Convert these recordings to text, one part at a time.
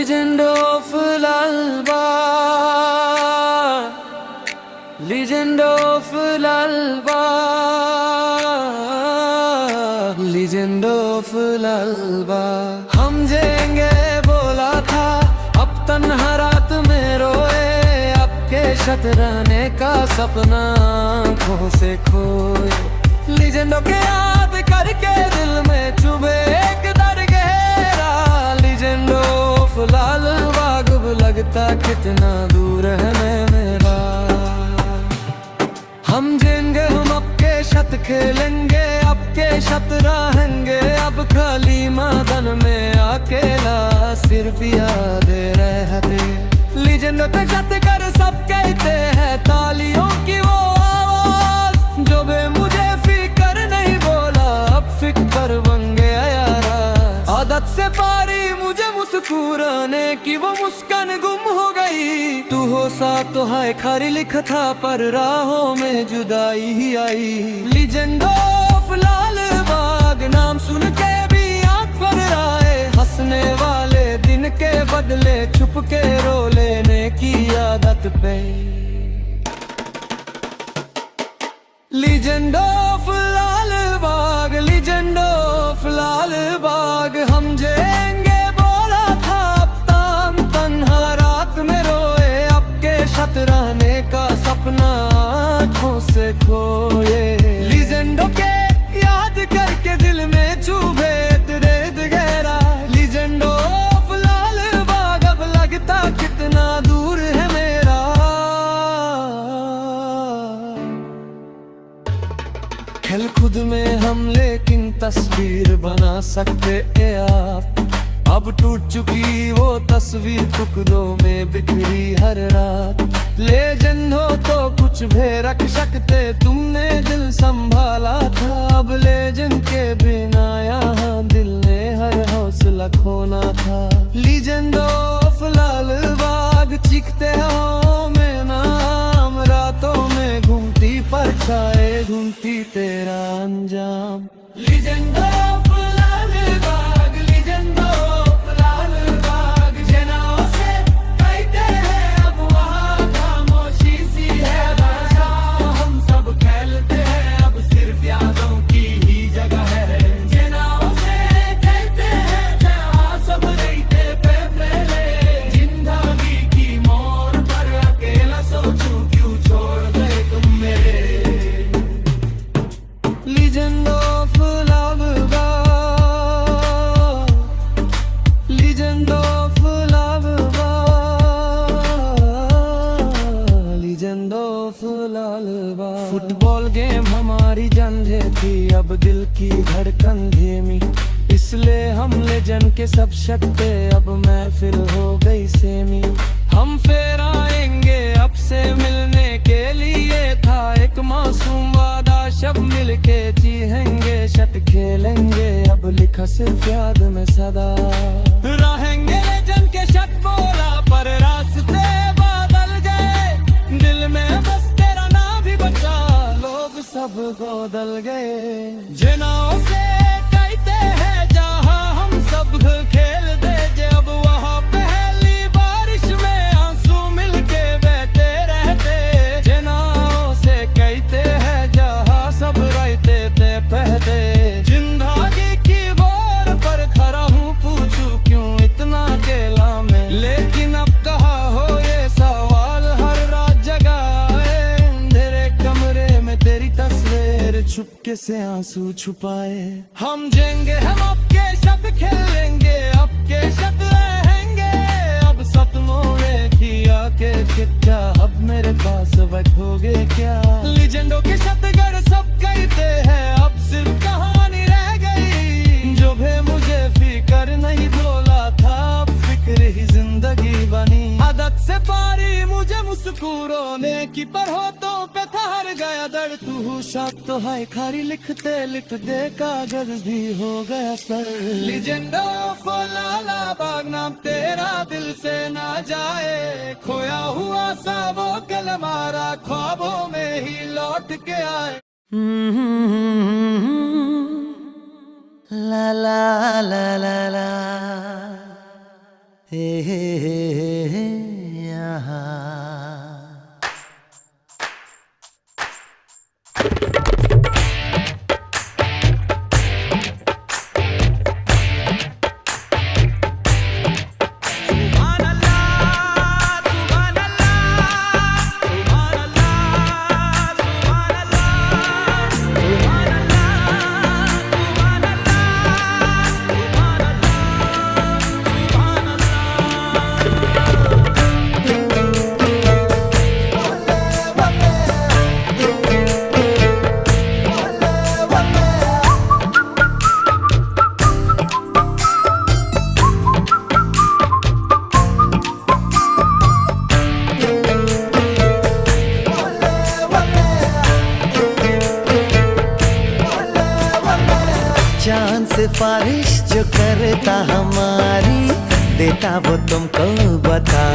Legend of Lalba, Legend of Lalba, Legend of Lalba। हम जाएंगे बोला था, अब तन्हा रात में रोए, आपके शतराने का सपना आँखों से खोए। लीजेंडों के याद करके दिल में चुभे एक दर्द गहरा। लीजेंड ऑफ लालबा, अब लगता कितना दूर है मैं मेरा। हम जाएंगे, हम आपके छत खेलेंगे, आपके छत रहेंगे, अब खाली मैदान में अकेला सिर्फ याद रहते। लीजेंड पे छत कर सब कहते हैं, तालियों की वो आवाज जो बे मुझे फिक्र नहीं बोला, अब फिक्र बन गया यारा। आदत से पारी मुझे मुस्कुराने की, वो मुस्कान गुम हो गई। तू हो साथ तो हाय खारी लिखा था, पर राहों में जुदाई ही आई। लीजेंड ऑफ लालबाग, नाम सुन के भी आँख भर आए। हंसने वाले दिन के बदले छुप के रो लेने की आदत पे। Legend of Lalbaug, legend of Lalbaug, हम जाएंगे बोला था, अब ताम तन्हा रात में रोए, आपके शतराने का सपना आँखों से खोए। लीजेंडों के याद करके दिल में चुभे दर्द गहरा। लीजेंड ऑफ लालबाग, अब लगता कितना दूर है मेरा। खेल खुद में हम लेकिन तस्वीर बना सकते हैं आप। अब टूट चुकी वो तस्वीर टुकड़ों में बिखरी हर रात। लेजेंड हो तो कुछ भी रख सकते, तुमने दिल संभाला था। अब लेजेंड के बिना यहाँ दिल ने हर हौसला खोना था। लीजेंड ऑफ लालबाग, चीखते हो में नाम, रातों में घूमती परछाएं ढूंढती तेरा अंजाम। Legend of Lalbaug, legend of Lalbaug, जनाओं से कहते हैं अब वहाँ खामोशी सी है भाषा। हम सब खेलते हैं अब सिर्फ यादों की ही जगह है। जनाओं से कहते हैं जहाँ सब रहते पे पहले, जिंदगी की मोड़ पर अकेला सोचूं क्यों छोड़ गए तुम मेरे। Legend of Lalbaug, legend of Lalbaug, legend of Lalbaug. Football game हमारी जंजे थी, अब दिल की धड़कन धीमी, इसलिए हम लेजेंड के सब शक्ते, अब महफिल हो गई सेमी। हम फिर आएंगे अब से मिलने के लिए, था एक मासूम वादा, सब मिलके जीएंगे शत खेलेंगे, अब लिखा सिर्फ याद में सदा रहेंगे। लेजेंड के शत बोला पर रास्ते बदल गए, दिल में बस तेरा नाम भी बचा, लोग सब बदल गए। जनाओं से कहते हैं जहाँ हम सब खेल दे, जब वहाँ पहली बारिश में आंसू मिलके बहते रहते। जनाओं से कहते हैं जहाँ सब रहते थे पहले, जिंदगी की बोर पर खड़ा हूँ, पूछूं क्यों इतना अकेला मैं। लेकिन अब कहा हो ये सवाल हर रात जगाए, अंधेरे कमरे में तेरी तस्वीर छुपके से आंसू छुपाए। हम जाएंगे, हम आपके साथ खेलेंगे, आपके साथ रहेंगे, अब सपनों में किया के कितना, अब मेरे पास वक्त हो गए क्या। लीजेंडों के साथ घर सब कहते हैं, अब सिर्फ कहानी रह गई, जो भी मुझे फिक्र नहीं बोला था, अब फिक्र ही जिंदगी बनी। आदत से पारी मुझे मुस्कुराने की, पर हो तो पे ठहर गया दर्द। तू शाक तो हाय खारी लिखते लिखते कागज भी हो गया सर। लीजेंड ऑफ लालबाग, नाम तेरा दिल से ना जाए, खोया हुआ सा वो कल हमारा ख्वाबों में ही लौट के आए। ला ला ला ला ला, हे यहाँ। चांद सिफारिश जो करता हमारी, देता वो तुमको बता।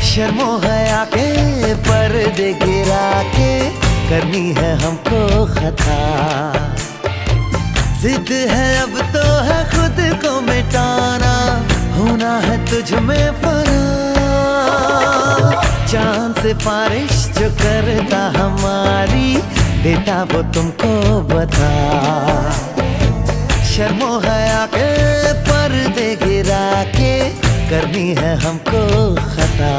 शर्मो हया के पर्दे गिरा के करनी है हमको खता। जिद है अब तो है खुद को मिटाना, होना है तुझ में फना। चांद सिफारिश जो करता हमारी, देता वो तुमको बता। शर्मो हया के पर्दे गिरा के करनी है हमको खता।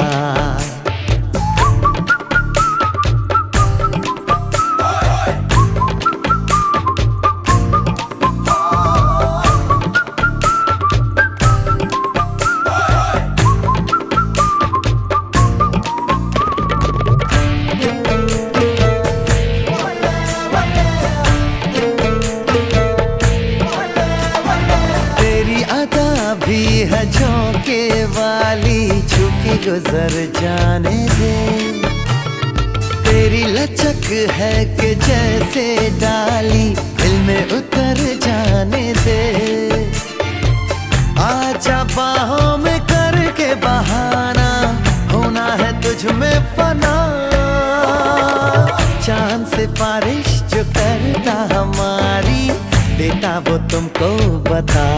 भी है झोंके वाली, झुकी गुजर जाने दे। तेरी लचक है कि जैसे डाली, दिल में उतर जाने दे। आजा बाहों में करके बहाना, होना है तुझ में फना। चांद सिफारिश जो करता हमारी, देता वो तुमको बता।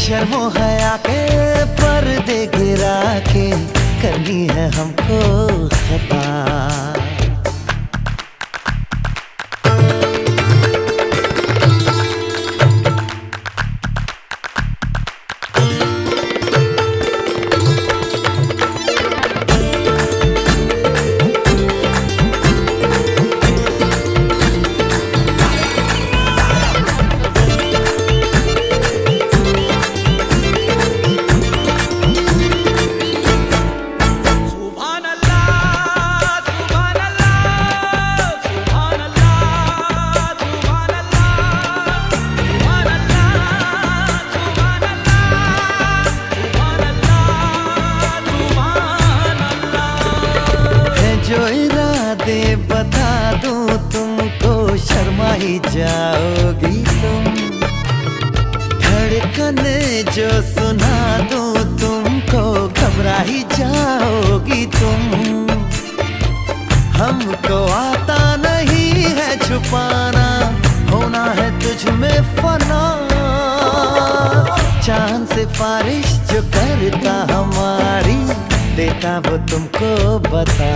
शर्मो हया के पर्दे गिरा के करनी है हमको खता। जो इरादे बता दूं तुमको, शर्मा ही जाओगी तुम। धड़कन जो सुना दूं तुमको, घबरा ही जाओगी तुम। हमको आता नहीं है छुपाना, होना है तुझ में फना। चांद सिफारिश जो करता हमारी, देता वो तुमको बता।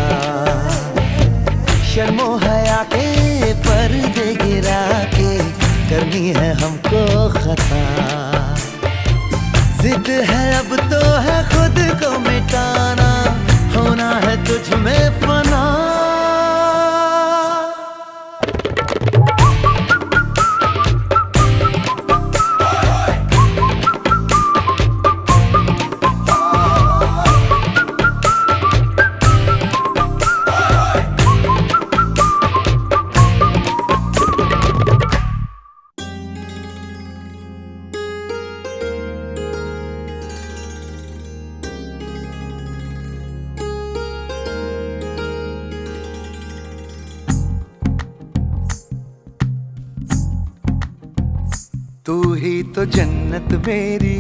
शर्मो हया के पर्दे गिरा के करनी है हमको खता। जिद है अब तो है खुद को मिटाना, होना है तुझ में फना। तू ही तो जन्नत मेरी,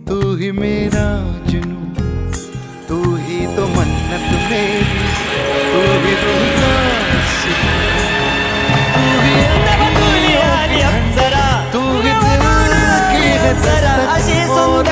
तू ही मेरा जुनू, तू ही तो मन्नत मेरी, तू ही दिल का सुकून, तू ही दिल की दस्तक और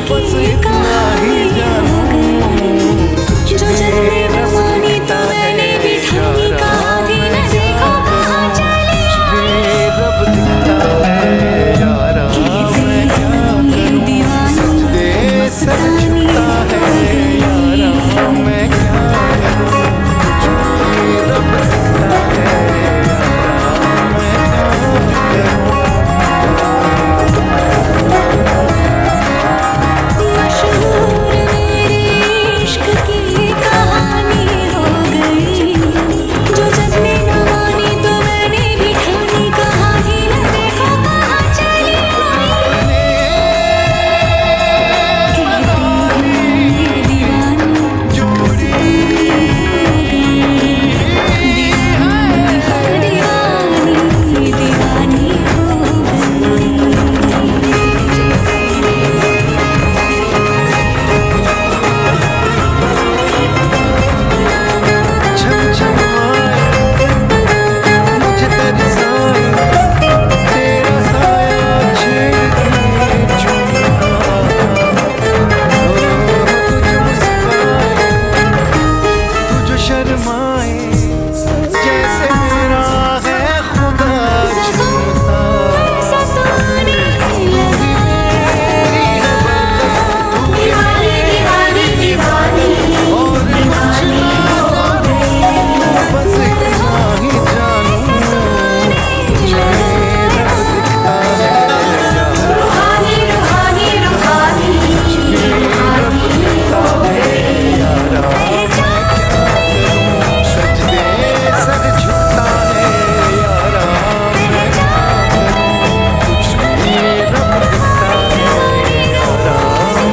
बस इतना ही जानूं जो जलने न मानी तो मैंने भी ठानी कहा थी न देखो कहाँ चली आई। रब दिखता है यारा मैं क्या करूं सजदे सर झुकता है यारा मैं क्या करूं तुझे रब दिखता है यारा मैं क्या करूं। मशहूर मेरे इश्क की कहानी हो गई जो जलने न मानी तो मैंने भी ठानी कहा थी न देखो कहाँ चली आई। कहती हूँ ये दीवानी दीवानी हो छम छम आए मुझे तरसाए तेरा साया छेड़े झुमका तुझ मुस्काए तुझ शर्माए जैसे मेरा है खुदा झूठा सताने लगा दीवानी और कुछ ना बस इतना ही जानूं तुझे रब दिखता है यारा रूहानी रूहानी रूहानी रब दिखता है यारा सजदे सर झुकता है यारा मैं क्या करूं तुझे रब दिखता है यारा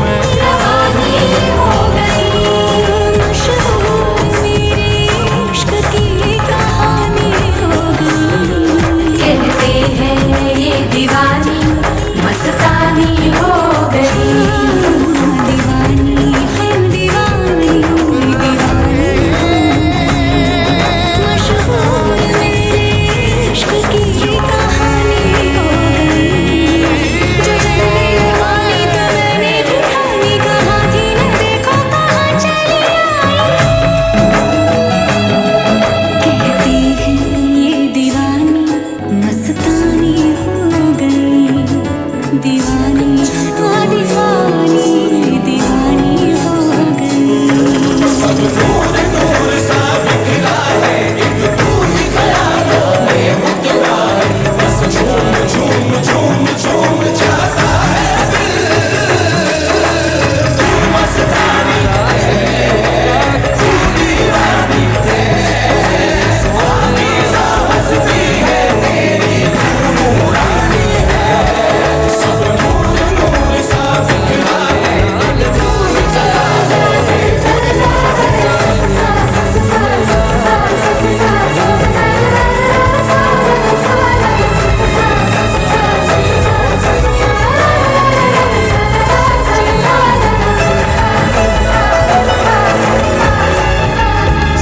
मैं रवानी हो गई मशहूर मेरे इश्क की कहानी हो गई। कहते हैं ये दीवानी मस्तानी हो गई दीवानी हम दीवानी दीवानी मशहूर मेरे इश्क की कहानी हो गई जो जलने न मानी तो मैंने भी ठानी कहा थी न देखो कहाँ चली आई। कहती है ये दीवानी मस्तानी हो गई दीवानी हाँ दीवानी दीवानी हो गई।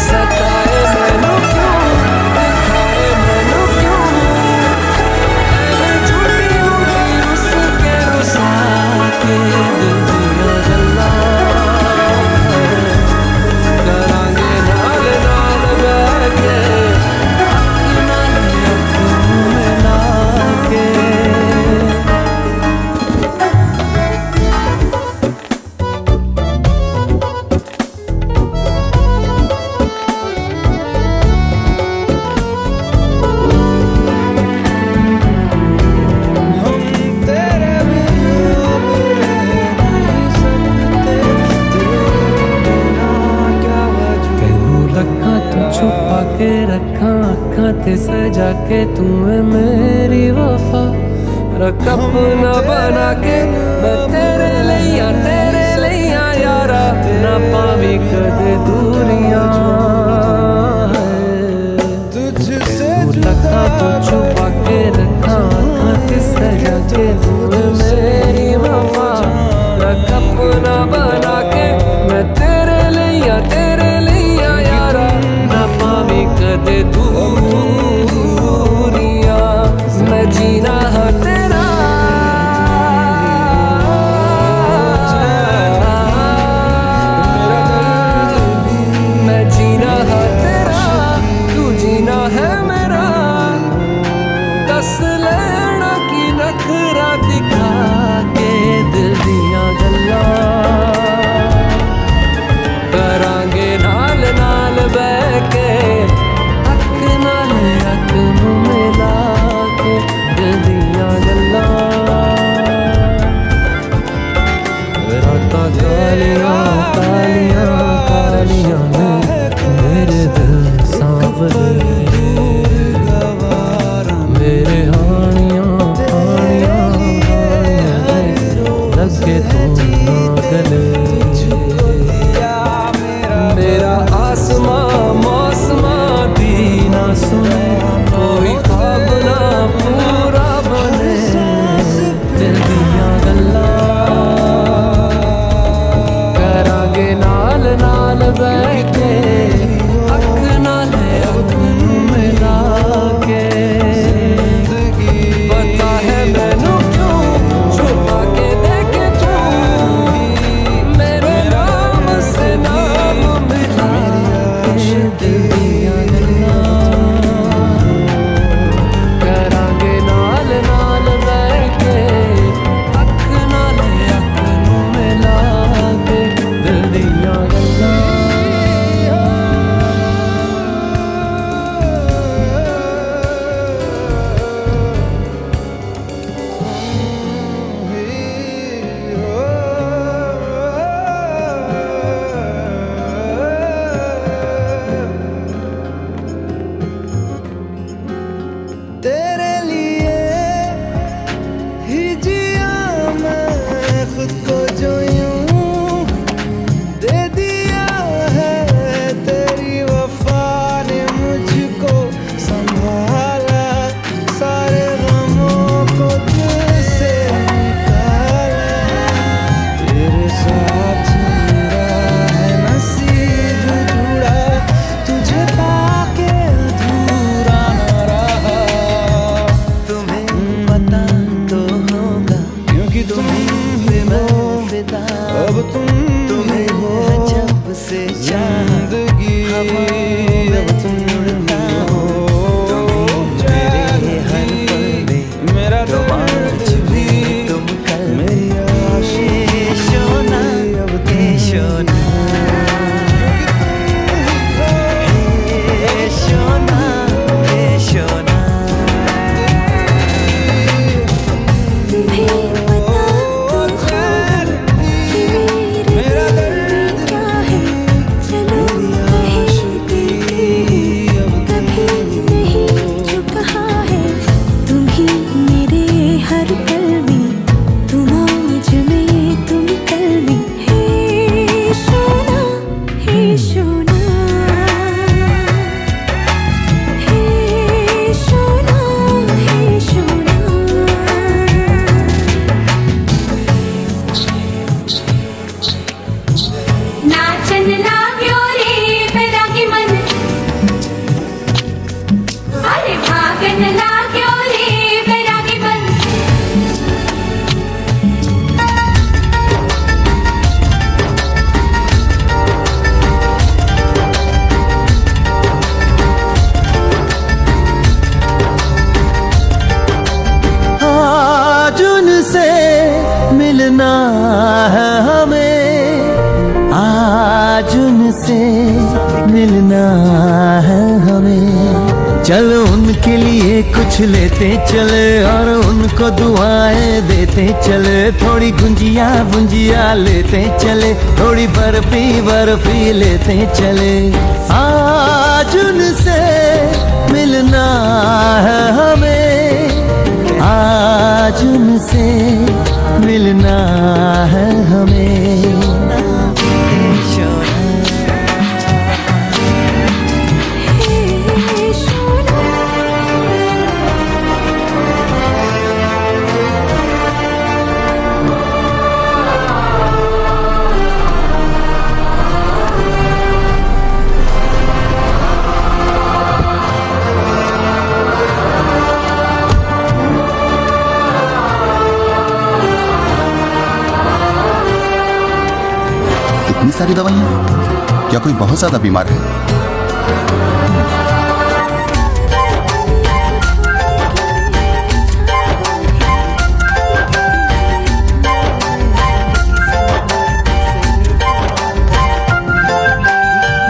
सताए मैनू क्यों दिखाए मैनू क्यों झूठी रूठी रुस के रुसा के दिल दिया गल्ला करांगे नाल नाल बैठ के अखों में ला के हम तेरे बिना अब रह नहीं सकते तेरे बिना क्या वजूद तैनू रखा तू छुपा के रखा अखां ते सजा के तू है मेरी वफा रख अपना बना के मैं तेरे लिया यारा ना पावी कदे दूरियां तुझसे लखा तो छुपा के रखा अखां ते सजा के तू है मेरी वफा रख अपना बना के मैं तेरे लिया यारा ना पावी कदे दूरियां मैं जीना है तेरा को जो यूं दे दिया है, तेरी वफा ने मुझको संभाला, सारे गमों को दिल से निकाला। तेरे साथ मेरा है नसीब जुड़ा, तुझे पाके अधूरा न रहा। तुम्हें पता तो होगा क्योंकि तुम ही मैं हो, फिदा, अब तुम तुम्हें ही हो जब से चाहा, जिंदगी हवाओं में तुम उड़ता हो। तुम मेरे हर पल में, मेरा रोमांच दर्द भी भी, तुम कल मेरी हे सोना, हे सोना, हे सोना, हे सोना। तुम्हें पता तो होगा कि मेरे दिल में क्या है। चलो कहीं देते हैं, कभी नहीं जो कहा है। तुम ही मेरे हर पल में, तुम आज में, तुम कल में। हे सोना, हे सोना, हे सोना, हे सोना। नाचन लाग्यो रे बैरागी मन, अरे भागन लाग्यो रे बैरागी मन। आज उनसे मिलना है हमें, आज उनसे मिलना है हमें। चलो उनके लिए कुछ लेते चले और उनको दुआएं देते चले। थोड़ी गुंजिया बुंजिया लेते चले, थोड़ी बर्फी बर्फी लेते चले। आज उनसे मिलना है हमें, आज उनसे मिलना है हमें। हे सोना, इतनी सारी दवाइयाँ? क्या कोई बहुत ज्यादा बीमार है?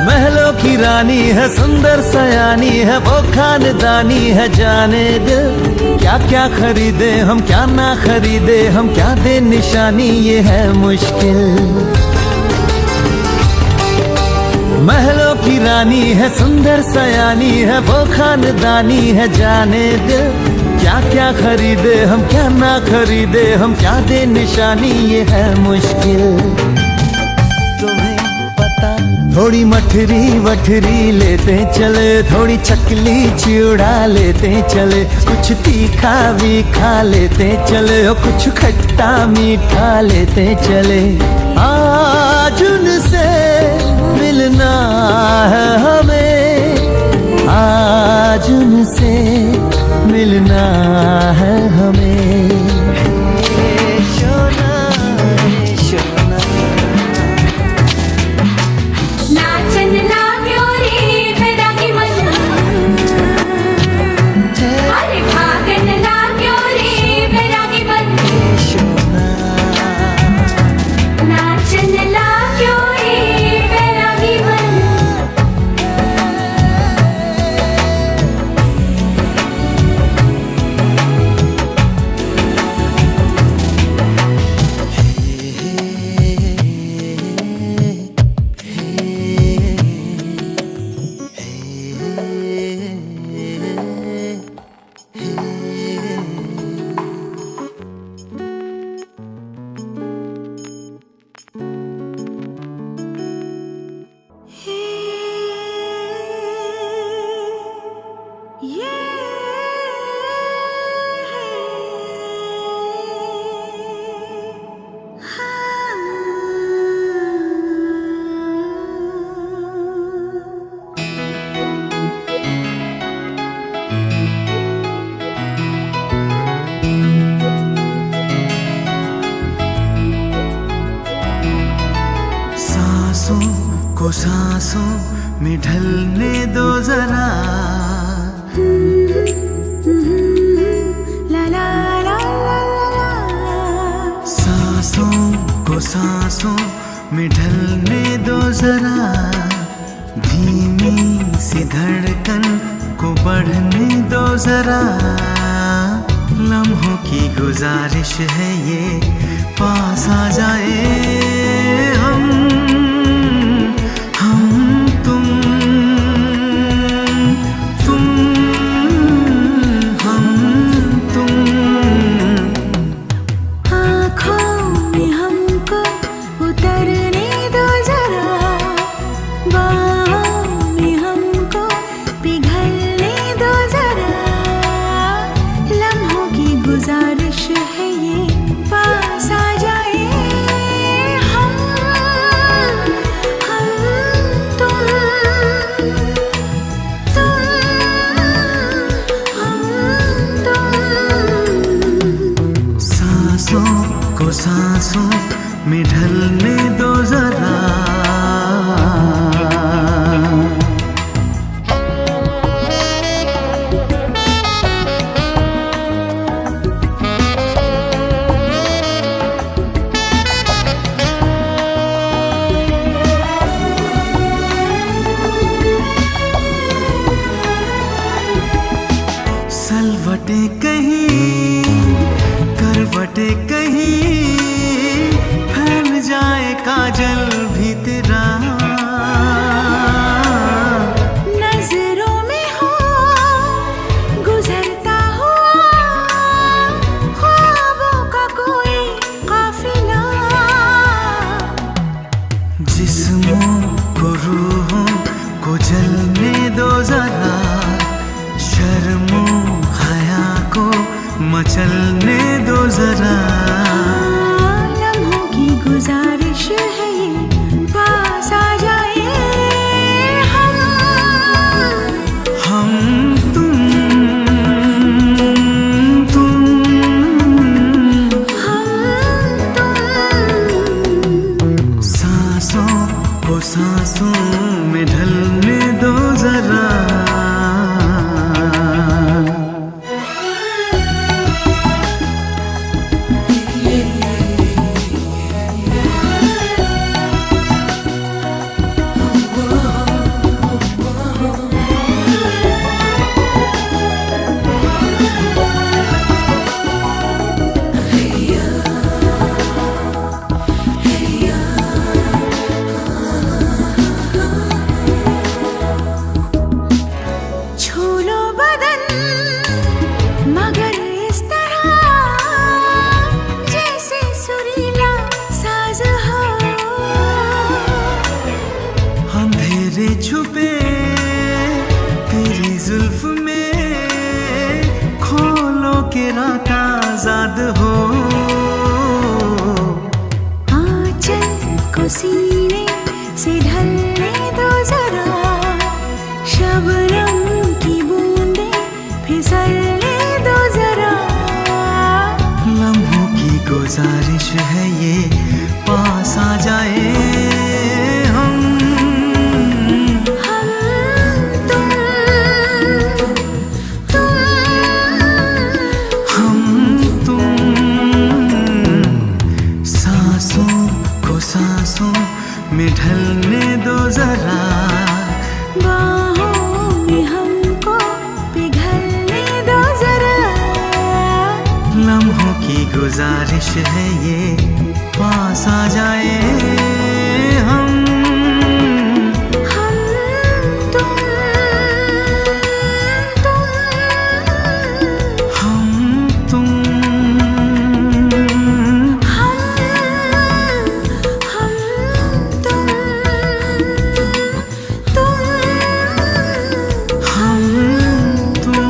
महलों की रानी है, सुंदर सयानी है, वो खानदानी है जाने दिल। क्या क्या खरीदे हम, क्या ना खरीदे हम, क्या दे निशानी, ये है मुश्किल। महलों की रानी है, सुंदर सयानी है, वो खानदानी है जाने दिल। क्या क्या खरीदे हम, क्या ना खरीदे हम, क्या दे निशानी, ये है मुश्किल। तुम्हें पता थोड़ी मठरी वठरी लेते चले, थोड़ी चकली चिड़ा लेते चले। कुछ तीखा भी खा लेते चले और कुछ खट्टा मीठा लेते चले। आज उनसे मिलना है हमें, आज उनसे मिलना है हमें। हे सोना, हे सोना, नाचन लाग्यो रे बैरागी मन, अरे भागन लाग्यो रे बैरागी मन। हे सोना। नाचन लाग्यो रे बैरागी मन। सांसों में ढलने दो जरा, ला ला ला ला ला। सांसों को सांसों में ढलने दो जरा, धीमी सी धड़कन को बढ़ने दो जरा। लम्हों की गुजारिश है ये, पास आ जाए हम तुम हम तुम। आँखों में हमको उतरने दो जरा, बाहों में हमको पिघलने दो जरा। लम्हों की गुजारिश है ये, पास आ जाए हम तुम हम तुम। सांसों को सांसों में ढलने दो जरा। सलवटे कहीं करवटे कहीं, फैल जाए काजल भी तेरा। नजरों में हो गुजरता हुआ ख्वाबों का कोई काफिला। जिस्मों को रूहों को जलने दो जरा, शर्मो हया को मचलने दो जरा। लम्हों की गुजारिश है ये, पास आ जाए हम तुम हम तुम। सांसों को सांसों में ढलने दो जरा। छू लो बदन मगर इस तरह जैसे सुरीला साज हो। अंधेरे छुपे तेरी जुल्फ में, खोलो के रात आजाद हो। आंचल को सीने से ढलने दो जरा, शबनम की बूंदें फिसलने दो जरा। लम्हों की गुजारिश है ये, पास आ जाए हम तुम हम तुम। सांसों को सांसों में ढलने दो जरा, बाहों में हमको पिघलने दो जरा। लम्हों की गुजारिश है ये, पास आ जाए हम तुम हम तुम। हम तुम हम तुम।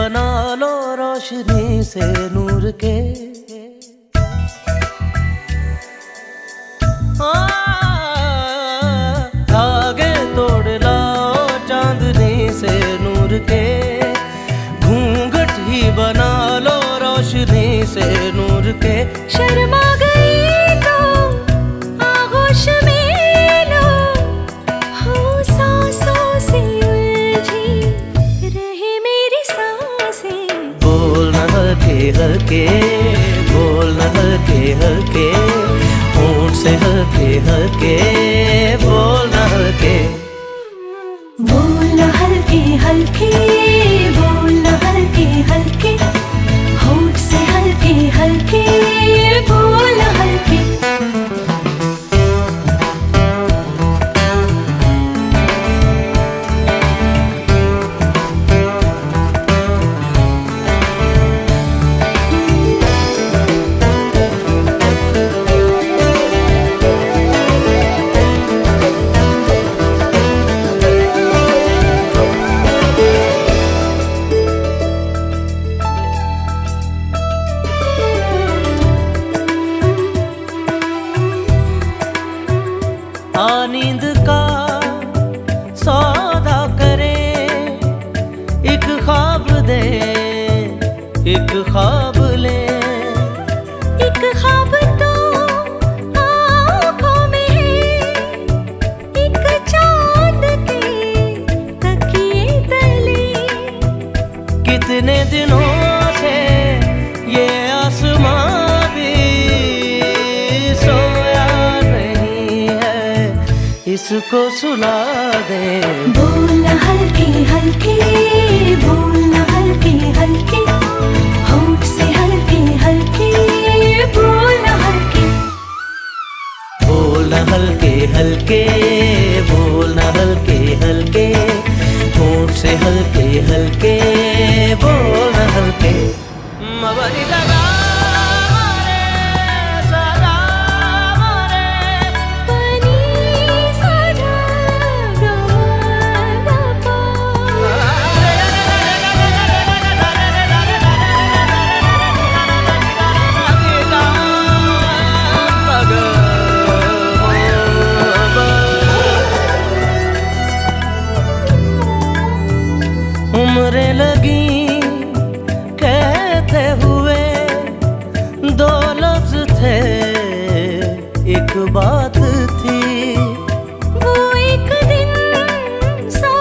बना लो रोशनी से नूर के। धागे तोड़ लाओ चांदनी से नूर के। घूंघट ही बना लो रोशनी से नूर के। शर्मा गई तो आगोश में लो, हो सांसों से उलझी रहे मेरी सांसें। बोलना हल्के हल्के, बोलना हल्के हल्के, होंठ से हल्के हल्के, बोलना हल्के। बोलना हल्के हल्के, बोलना हल्के हल्के, होंठ से हल्के हल्के, बोलना हल्के। नींद का सौदा करें, एक ख्वाब दे, एक ख्वाब ले। एक ख्वाब तो आँखों में है, एक चाँद के तकिए तले। कितने दिनों से ये आसमां भी सोया नहीं है, इसको सुला दे। बोलना हल्के हल्के, बोलना हल्के हल्के, होंठ से हल्के हल्के, बोलना हल्के। बोलना हल्के हल्के, बोलना हल्के हल्के, होंठ से हल्के हल्के, बोलना हल्के। मबरी लगा उम्रें लगी कहते हुए, दो लफ्ज थे एक बात थी। वो एक दिन 100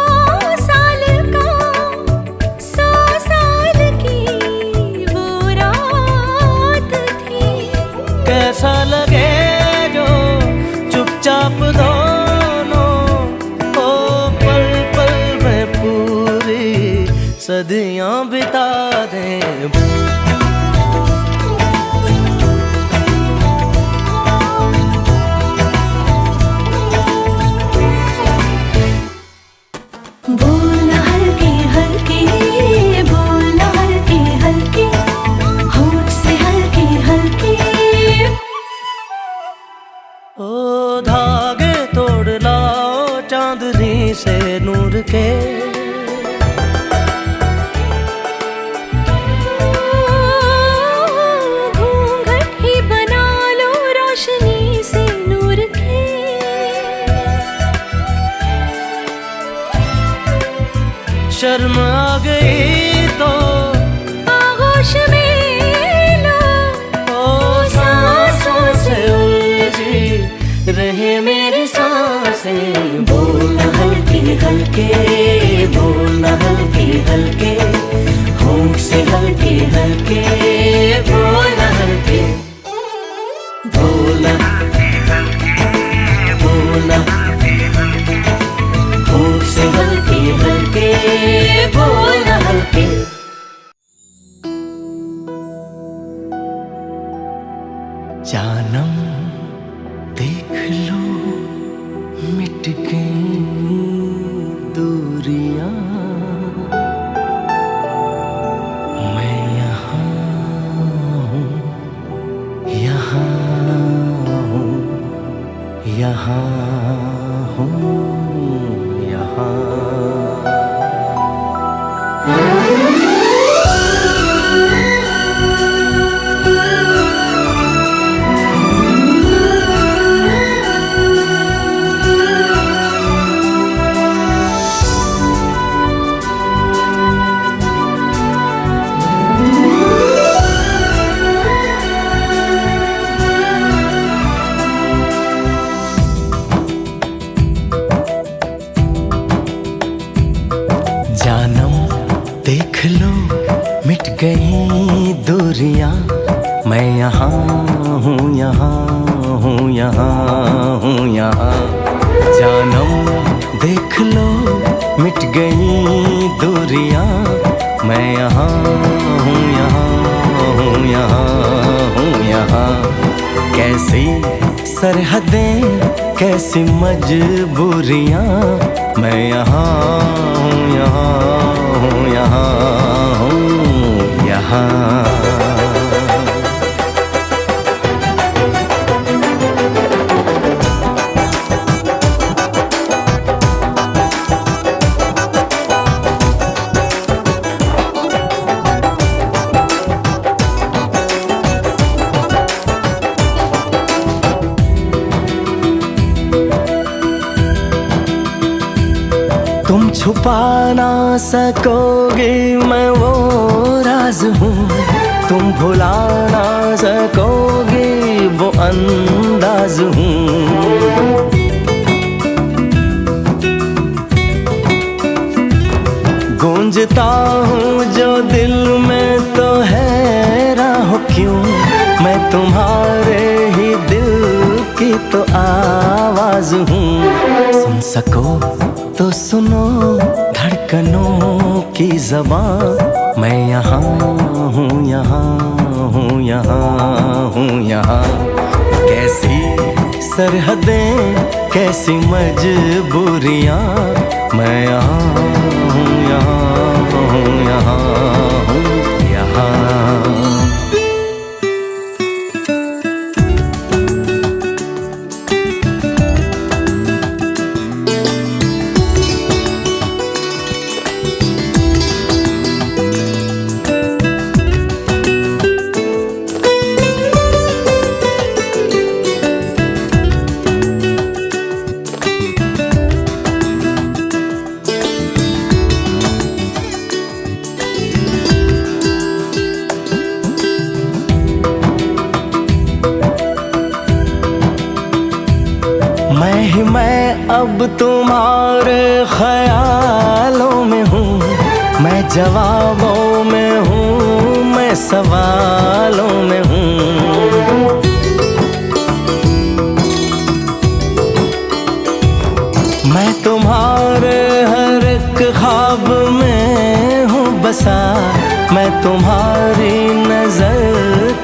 साल का, 100 साल की वो रात थी। कैसा लगे जो चुपचाप दोनों ओ पल पल में पूरी सदियां बिता दें। बोलना हल्के हल्के, बोलना हल्के हल्के, होंठ से हल्के हल्के। ओ धागे तोड़ लाओ चांदनी से नूर के। घूंघट ही बना लो रोशनी से नूर के। शर्म आ गई तो आगोश में लो, ओ सांसों से उलझी रहे मेरी सांसें। बोलना हल्के हल्के, बोलना हल्के हल्के, होंठ से हल्के हल्के, बोलना हल्के। बोलना बोलना होंठ से हल्के हल्के, बोलना हल्के। जानम देख लो मिट गई दूरियां, मैं यहाँ हूँ, यहाँ हूँ, यहाँ हूँ, यहाँ। दूरियां, मैं यहाँ हूँ, यहाँ हूँ, यहाँ हूँ, यहाँ। जानम देख लो मिट गई दूरियां, मैं यहाँ हूँ, यहाँ हूँ, यहाँ हूँ, यहाँ। कैसी सरहदें, कैसी मजबूरियां, मैं यहाँ हूँ, यहाँ हूँ, यहाँ हूँ, यहाँ। तुम छुपा ना सकोगे मैं वो राज हूँ, तुम भुला ना सकोगे वो अंदाज हूँ। गूंजता हूँ जो दिल में तो हैरान हो क्यों, मैं तुम्हारे ही दिल की तो आवाज हूँ। सुन सको तो सुनो धड़कनों की ज़बान, मैं यहाँ हूँ, यहाँ हूँ, यहाँ हूँ, यहाँ। कैसी सरहदें, कैसी मजबूरियाँ, मैं यहाँ हूँ, यहाँ हूँ, यहाँ हूँ, यहाँ। मैं अब तुम्हारे ख्यालों में हूँ, मैं जवाबों में हूँ, मैं सवालों में हूँ। मैं तुम्हारे हर एक ख्वाब में हूँ बसा, मैं तुम्हारी नजर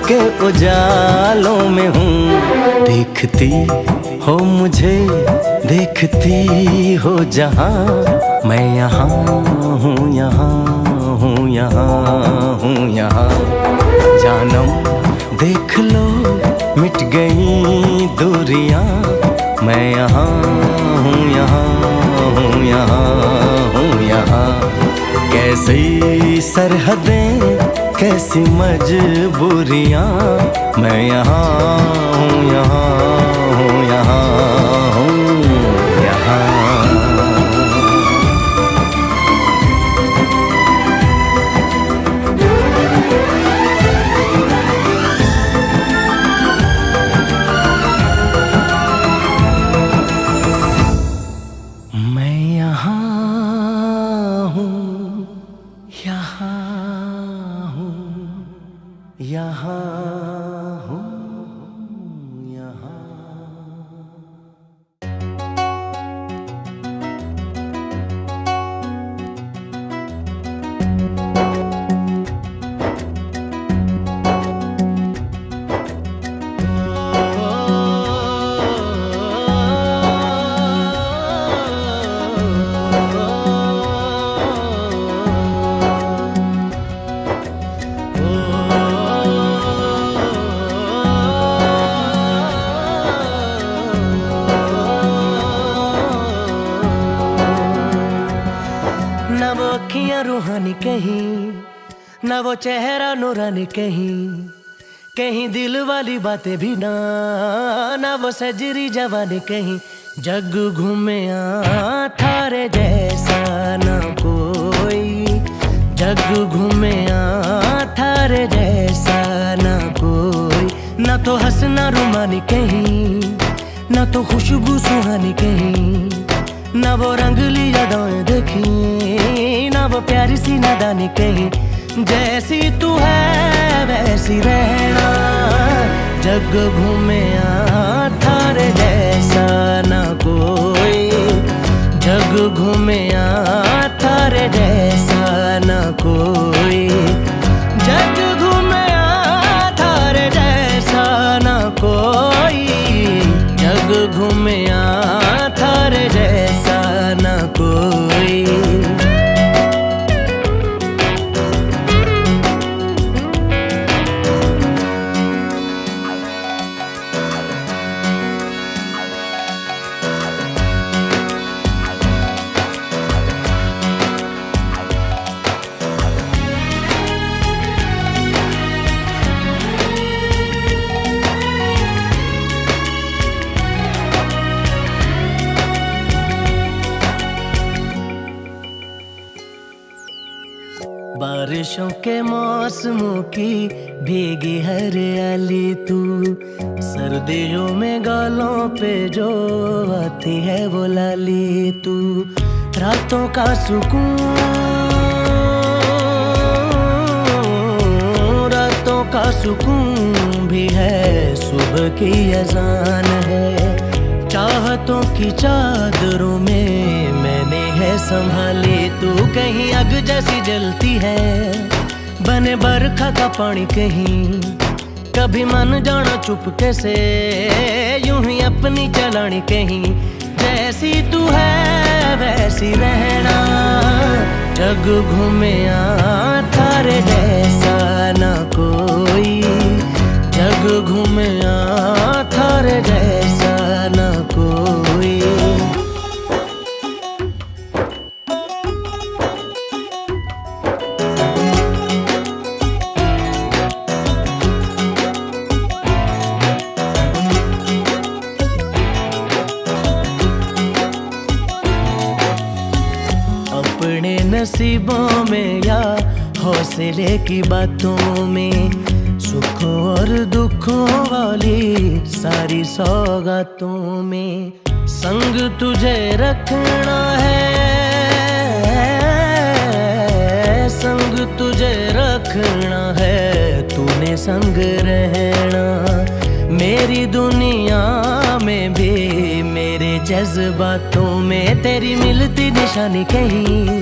के उजालों में हूँ। देखती हो मुझे, देखती हो जहाँ, मैं यहाँ हूँ, यहाँ हूँ, यहाँ हूँ, यहाँ। जानम देख लो मिट गई दूरियां, मैं यहाँ हूँ, यहाँ हूँ, यहाँ हूँ, यहाँ। कैसी सरहदें, कैसी मजबूरियां, मैं यहाँ हूँ, यहाँ हूँ, यहाँ हूँ, यहाँ। मैं यहाँ हूँ, यहाँ हूँ, यहाँ हूँ, यहाँ। न वो अखियां रूहानी कहीं, न वो चेहरा नूरानी कहीं, कहीं दिल वाली बातें भी ना, न वो सजरी जवानी कहीं। जग घूमे थारे जैसा न कोई, जग घूमे थारे जैसा न कोई। न तो हंसना रुमानी कहीं, न तो खुशबू सुहानी कहीं, न वो रंगली यादें देखी, न वो प्यारी सी नादानी कहीं। जैसी तू है वैसी रहना, जग घूमे थारे जैसा ना कोई, जग घूमे थारे जैसा ना कोई, जग घूमे थारे जैसा ना कोई, जग घूमे थारे जैसा ना कोई। बारिशों के मौसमों की भीगी हरियाली तू, सर्दियों में गालों पे जो आती है वो लाली तू, रातों का सुकून, रातों का सुकून भी है, सुबह की अजान है, चाहतों की चादरों में मैंने है संभाली तू, कहीं आग जैसी जलती है, बने बरखा का पानी कहीं, कभी मन जाना चुपके से, यूं ही अपनी चलानी कहीं, जैसी तू है वैसी रहना, जग घूमे थारे जैसा ना कोई, जग घूमे थारे जैसा ना कोई। अपने नसीबों में या हौसले की बातों में, सुखों और दुखों वाली सारी सौगातों में, संग तुझे रखना है, संग तुझे रखना है, तूने संग रहना, मेरी दुनिया में भी मेरे जज्बातों में, तेरी मिलती निशानी कहीं,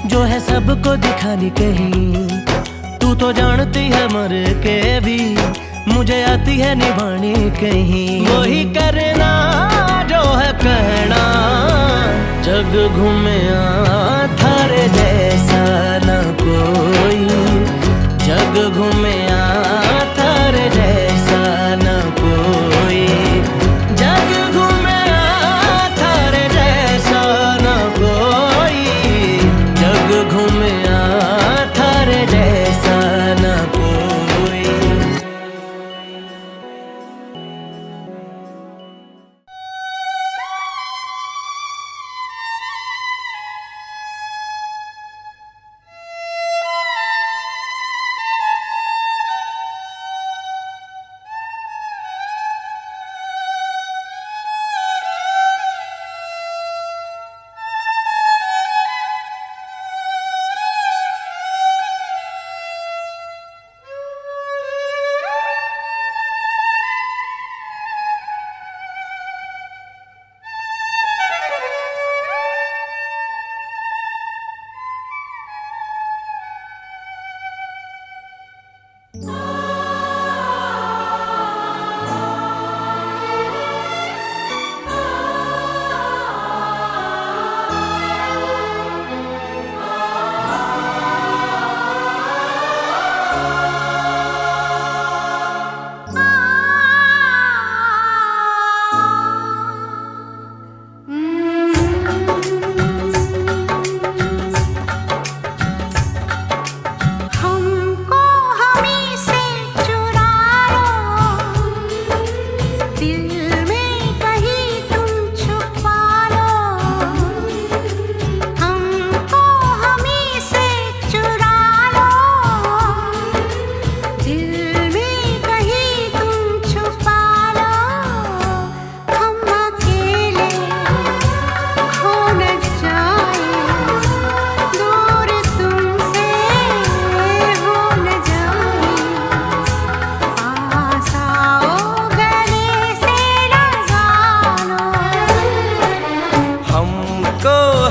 जो है सबको दिखानी कहीं, तू तो जानती है मर के भी मुझे आती है निभानी कहीं, वही करना जो है कहना, जग घूमे थारे जैसा ना कोई, जग घूमे थारे जैसा ना कोई, जग घूमे थारे जैसा ना कोई, जग घूमे थारे जैसा ना कोई।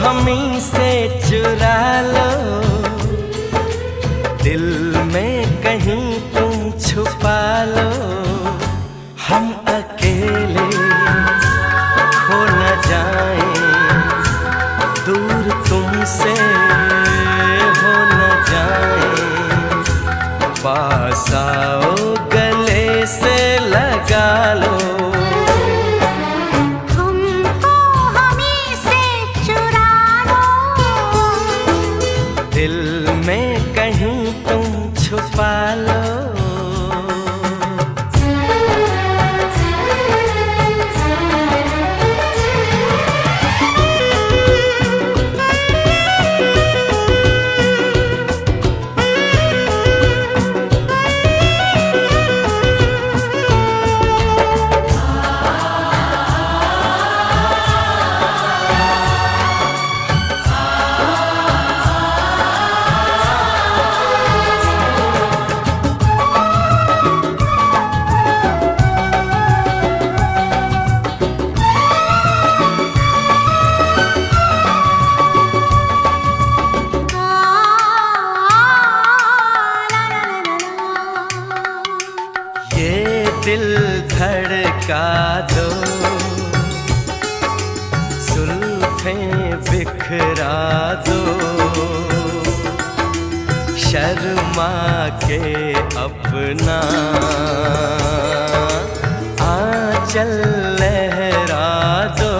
हमी से चुरा लो, दिल में कहीं तुम छुपा लो। हम अकेले खो न जाएं, दूर तुमसे हो न जाएं। पास आओ, गले से लगा लो। हमको हमी से चुरा लो, दिल में कहीं तुम छुपा लो। दिल धड़का दो, जुल्फें बिखरा दो। शर्मा के अपना आंचल लहरा दो।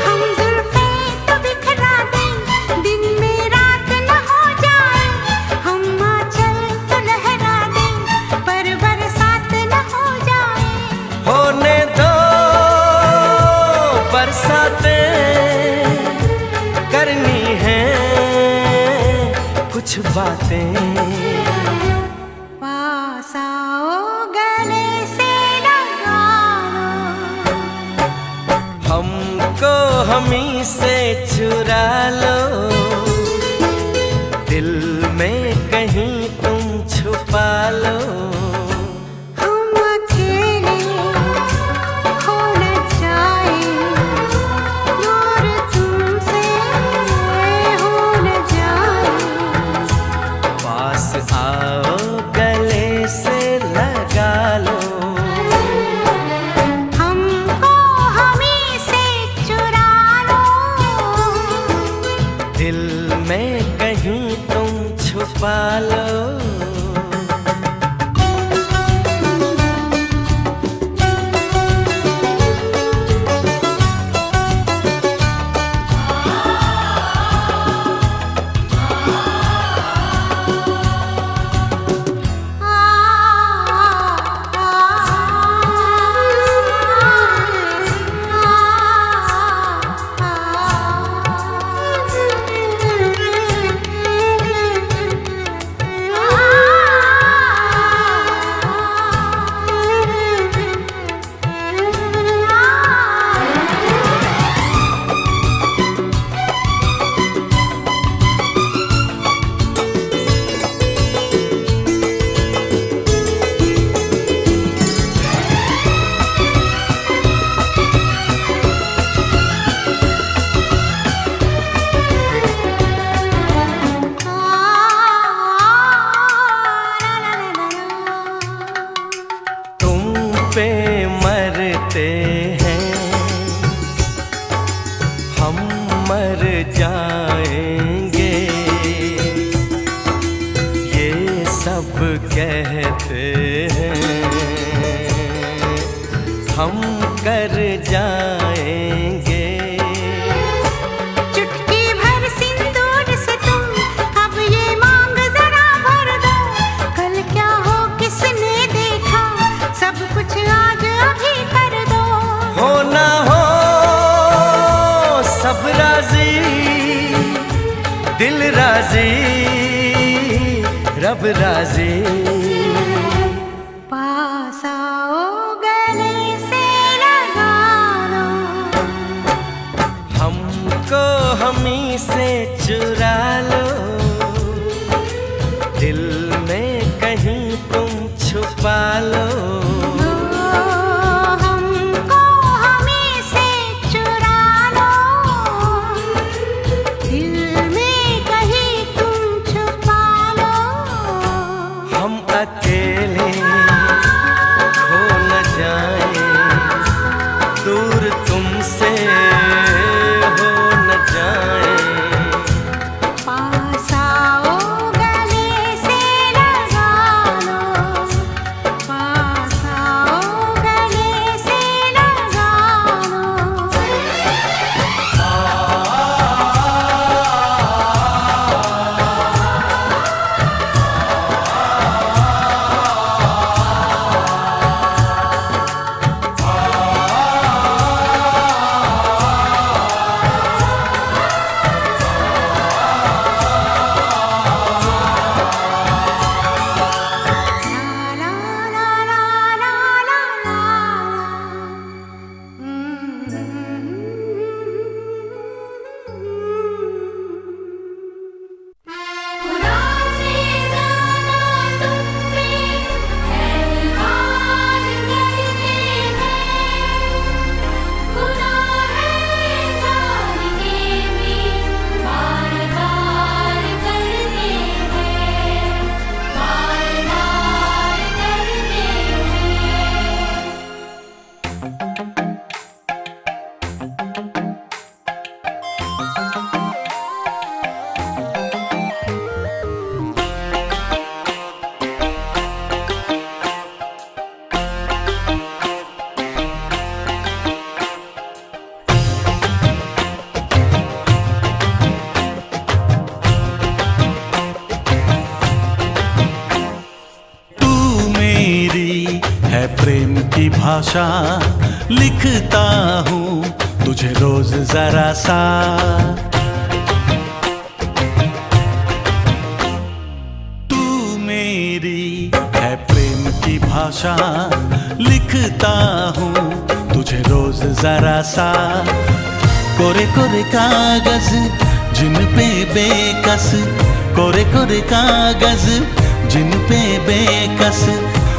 हम जुल्फें तो बिखरा दें, दिन में रात न हो जाए। हम आंचल तो लहरा दें, पर बरसात न हो जाए। होने दो बरसातें, करनी है कुछ बातें। पास आओ, गले से लगा लो। हमको हमी से चुरा लो, दिल में कहीं तुम छुपा लो। हम अकेले खो न जाएं, दूर तुमसे हो न जाएं। पास आओ, गले से लगा लो। हमको हमी से चुरा लो, दिल में कहीं तुम छुपा लो। पे मरते हैं, हम मर जाएंगे। ये सब कहते हैं, हम कर जाएंगे। चुटकी भर सिंदूर से तुम अब ये मांग जरा भर दो। कल क्या हो किसने देखा, सब कुछ आज अभी कर दो। हो ना हो सब राजी, दिल राजी, रब राजी। पास आओ, गले से लगा लो। हमको हमी से चुरा लो, दिल में कहीं तुम छुपा लो। हमको हमी से चुरा लो, की भाषा लिखता हूँ तुझे रोज जरा सा। तू मेरी है प्रेम की भाषा लिखता हूँ तुझे रोज जरा सा। कोरे कोरे कागज जिन पे बेकस, कोरे कोरे कागज जिन पे बेकस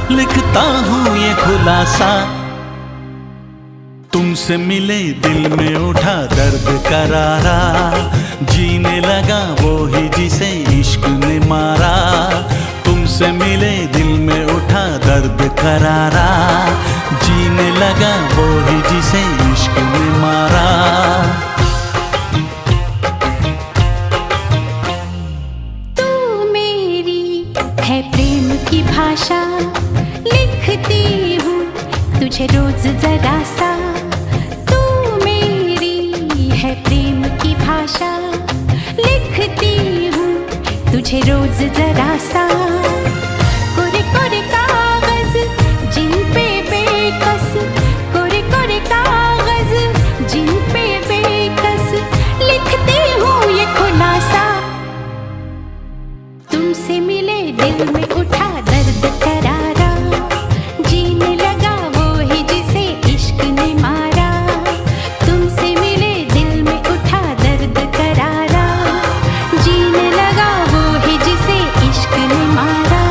लिखता हूँ ये खुलासा। तुमसे मिले दिल में उठा दर्द करारा, जीने लगा वो ही जिसे इश्क ने मारा। तुमसे मिले दिल में उठा दर्द करारा, जीने लगा वो ही जिसे इश्क ने मारा। है प्रेम की भाषा लिखती हूँ तुझे रोज जरा सा। तू मेरी है प्रेम की भाषा लिखती हूँ तुझे रोज जरा सा। कोरे कोरे कागज जिन पे बेकस, कोरे कोरे कागज जिन पे बेकस लिखती हूँ ये खुलासा। तुमसे मिले दिल में उठा दर्द करारा, जीने लगा वो ही जिसे इश्क ने मारा। तुमसे मिले दिल में उठा दर्द करारा, जीने लगा वो ही जिसे इश्क ने मारा।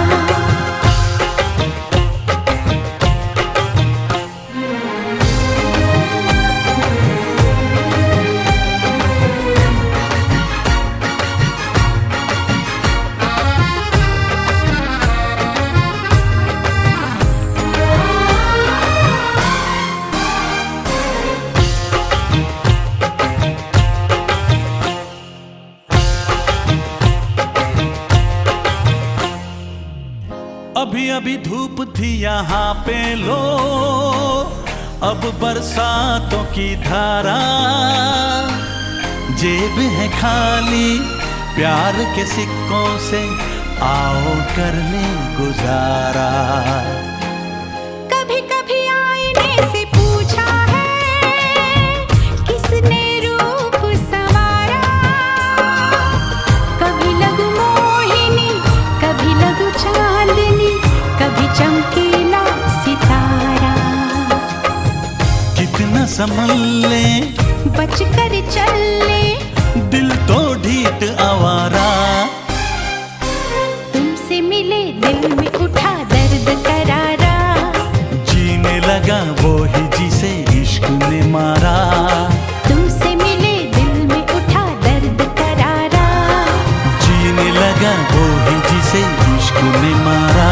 अभी अभी धूप थी यहाँ पे लो, अब बरसातों की धारा। जेब है खाली प्यार के सिक्कों से, आओ कर ले गुजारा। कभी कभी आईने से पूछा है किसने रूप संवारा। कभी लगू मोहिनी, कभी लगू चांदनी, कभी चमकीला सितारा। कितना संभल ले बच कर चल ले, दिल तो ढीठ आवारा। तुमसे मिले दिल में उठा दर्द करारा, जीने लगा वो ही जिसे इश्क ने मारा। तुमसे मिले दिल में उठा दर्द करारा, जीने लगा वो ही जिसे इश्क ने मारा।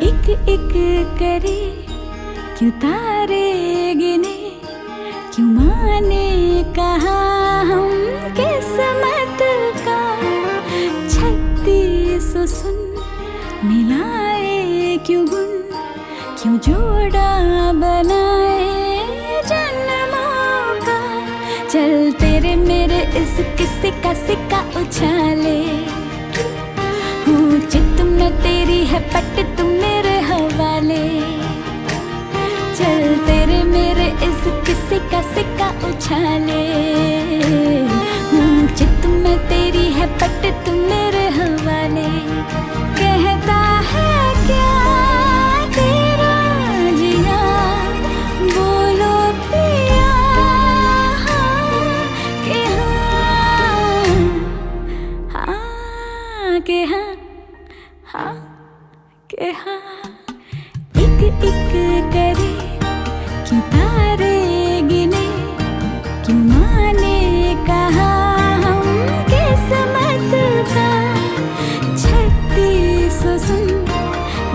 एक एक करे क्यों तारे गिने, क्यों माने कहा हम किस्मत का। 36 सुन मिलाए क्यों गुन, क्यों जोड़ा बनाए जन्मों का। चल तेरे मेरे इस किस्से का सिक्का उछाले, हूँ चित में तेरी है पट तुम मेरे हवाले। चल तेरे मेरे इस किस्से का सिक्का उछाले, हूँ चित में तेरी है पट तुम मेरे हवाले। कहता है क्या तेरा जिया, बोलो पिया कि हाँ, हाँ कि हाँ, हाँ कि हाँ। एक एक करे क्यों तारे गिने, क्यों माने कहा हम किस्मत का। 36 सुन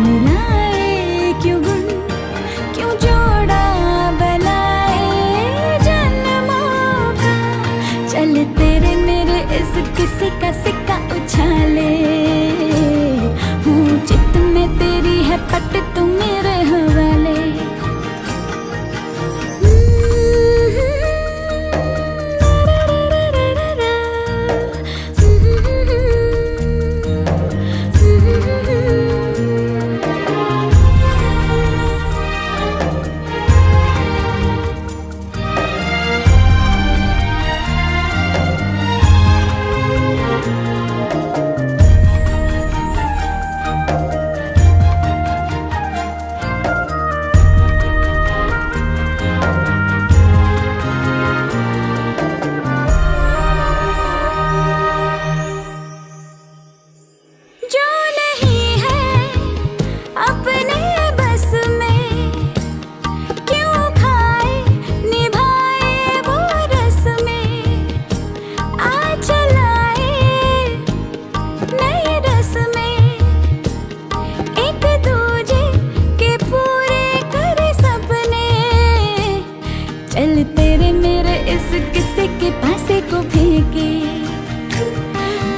मिलाए क्यों गुन, क्यों जोड़ा बनाए के पासे को फेंके।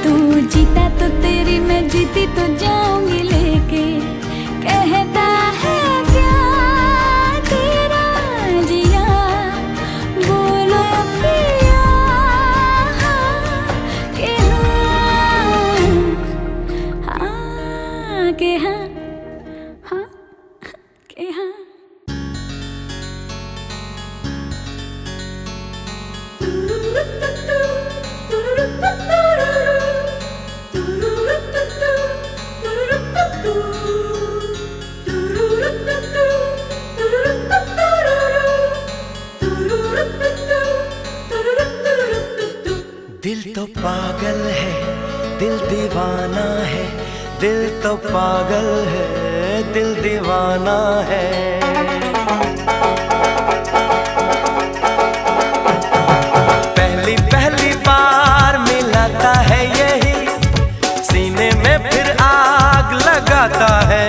तू जीता तो तेरी, मैं जीती तो जाऊंगी लेके। कहता है क्या तेरा जिया, बोलो पिया के हाँ के हाँ, हाँ के हाँ। दिल तो पागल है, दिल दीवाना है, दिल तो पागल है, दिल दीवाना है। पहली पहली बार मिलाता है यही, सीने में फिर आग लगाता है।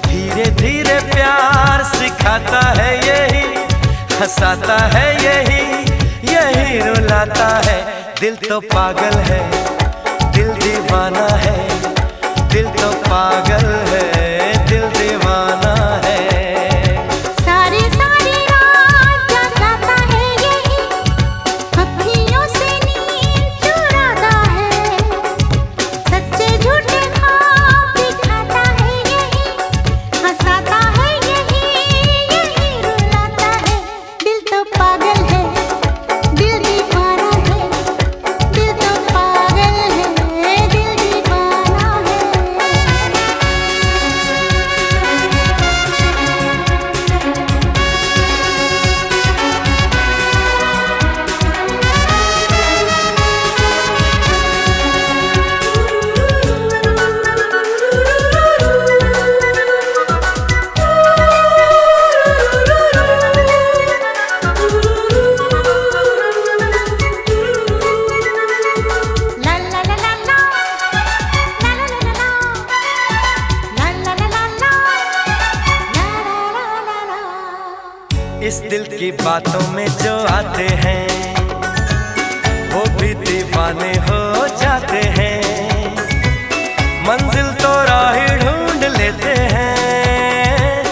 धीरे धीरे प्यार सिखाता है यही, हंसाता है यही, यही रुलाता है। दिल तो पागल है, दिल दीवाना है, दिल तो पागल है, दिल दीवाना है। सारी सारी रात जगाता है यही, अखियों से नींद चुराता है। सच्चे झूठे ख्वाब दिखाता है यही, हंसाता है यही, यही रुलाता है। दिल तो पागल है, दिल दीवाना है, दिल तो पागल है, दिल दीवाना है। La la la la la, la la la la la, la la la la la, la la la la। इस दिल की बातों में जो आते हैं, वो भी दीवाने हो जाते हैं। मंजिल तो राह ढूंढ लेते हैं,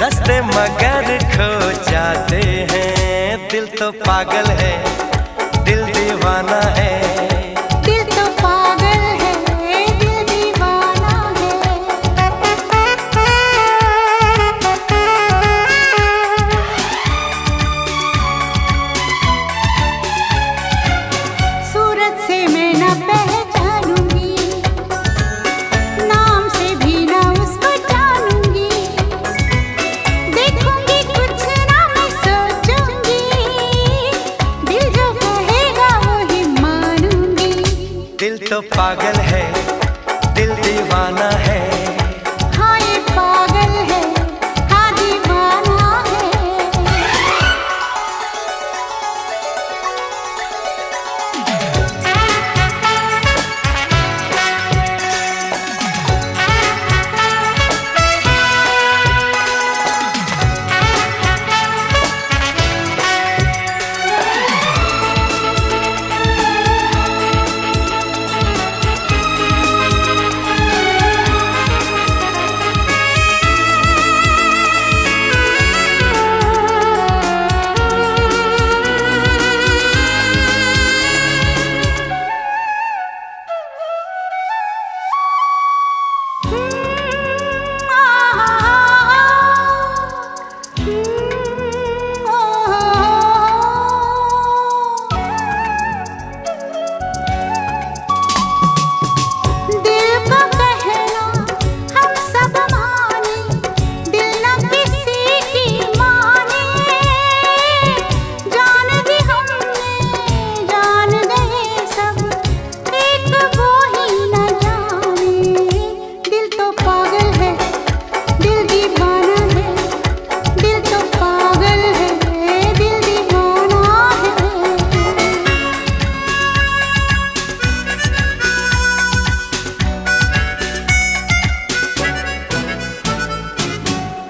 रास्ते मगर खो जाते हैं। दिल तो पागल है, दिल दीवाना है। दिल तो पागल है, दिल दीवाना है। सूरत से मैं न पहचानूंगी, नाम से भी न उसको जानूंगी। देखूंगी कुछ ना मैं सोचूंगी, दिल जो कहेगा वही मानूंगी। दिल तो पागल है, दिल दीवाना है। हाँ ये पागल है, हाँ दीवाना है।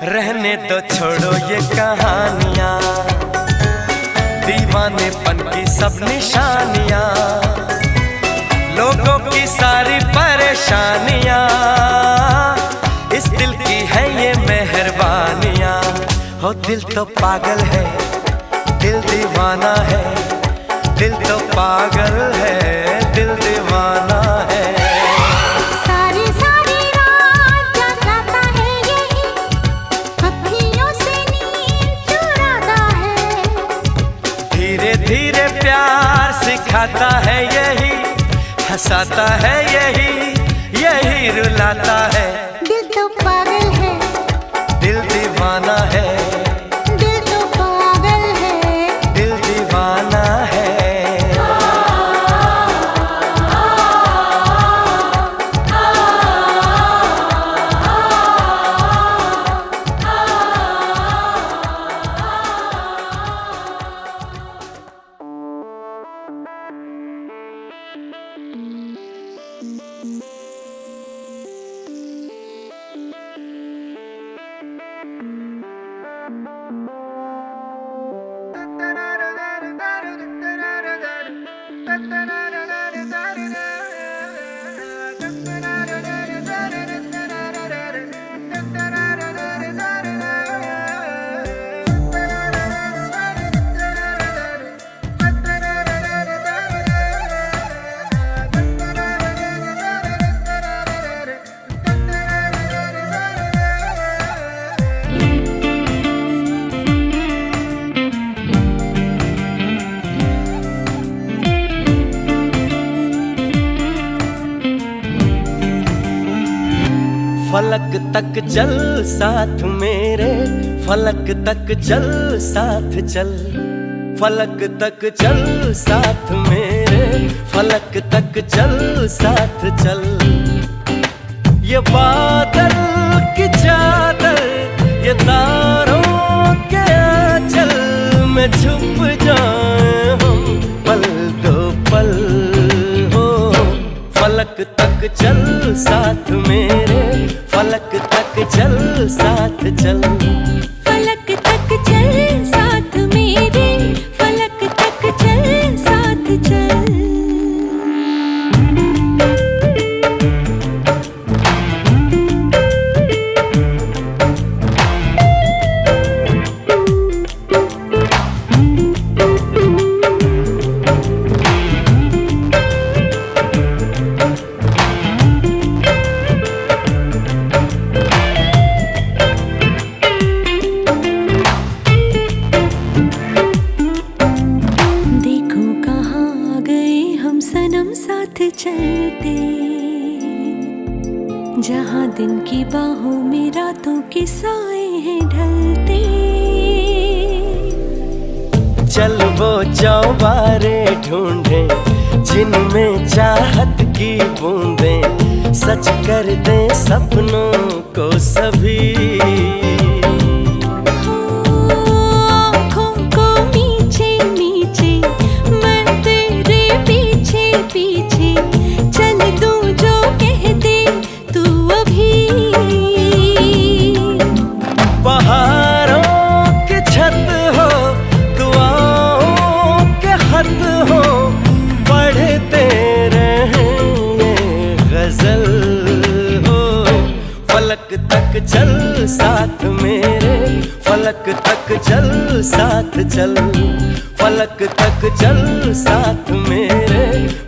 रहने दो, छोड़ो ये कहानियां। दीवाना दीवानेपन की सब निशानियां, लोगों की सारी परेशानियां, इस दिल की है ये मेहरबानियां। हो दिल तो पागल है, दिल दीवाना है, दिल तो पागल है, दिल दीवाना है। सारी सारी रात जगाता है यही, अखियों से नींद चुराता है। धीरे धीरे प्यार सिखाता है यही, हंसाता है यही, यही रुलाता है। दिल तो पागल है, दिल दीवाना है, दिल तो पागल है। दिल दीवाना है। फलक तक चल साथ मेरे, फलक तक चल साथ चल, फलक तक चल साथ मेरे, फलक तक चल साथ चल। ये बादल की चादर, ये तारों के आंचल में छुप जाए हम पल दो पल हो। फलक तक चल साथ मेरे, फलक तक चल साथ चल। फलक तक चल साथ मेरे, फलक तक चल साथ चल। चलते जहाँ दिन की बाहों में रातों के साए हैं ढलते। चल वो चौबारे ढूंढे जिनमें चाहत की बूंदें सच कर दे सपनों को सभी। फलक तक चल साथ मेरे, फलक तक चल साथ चल, फलक तक चल साथ मेरे,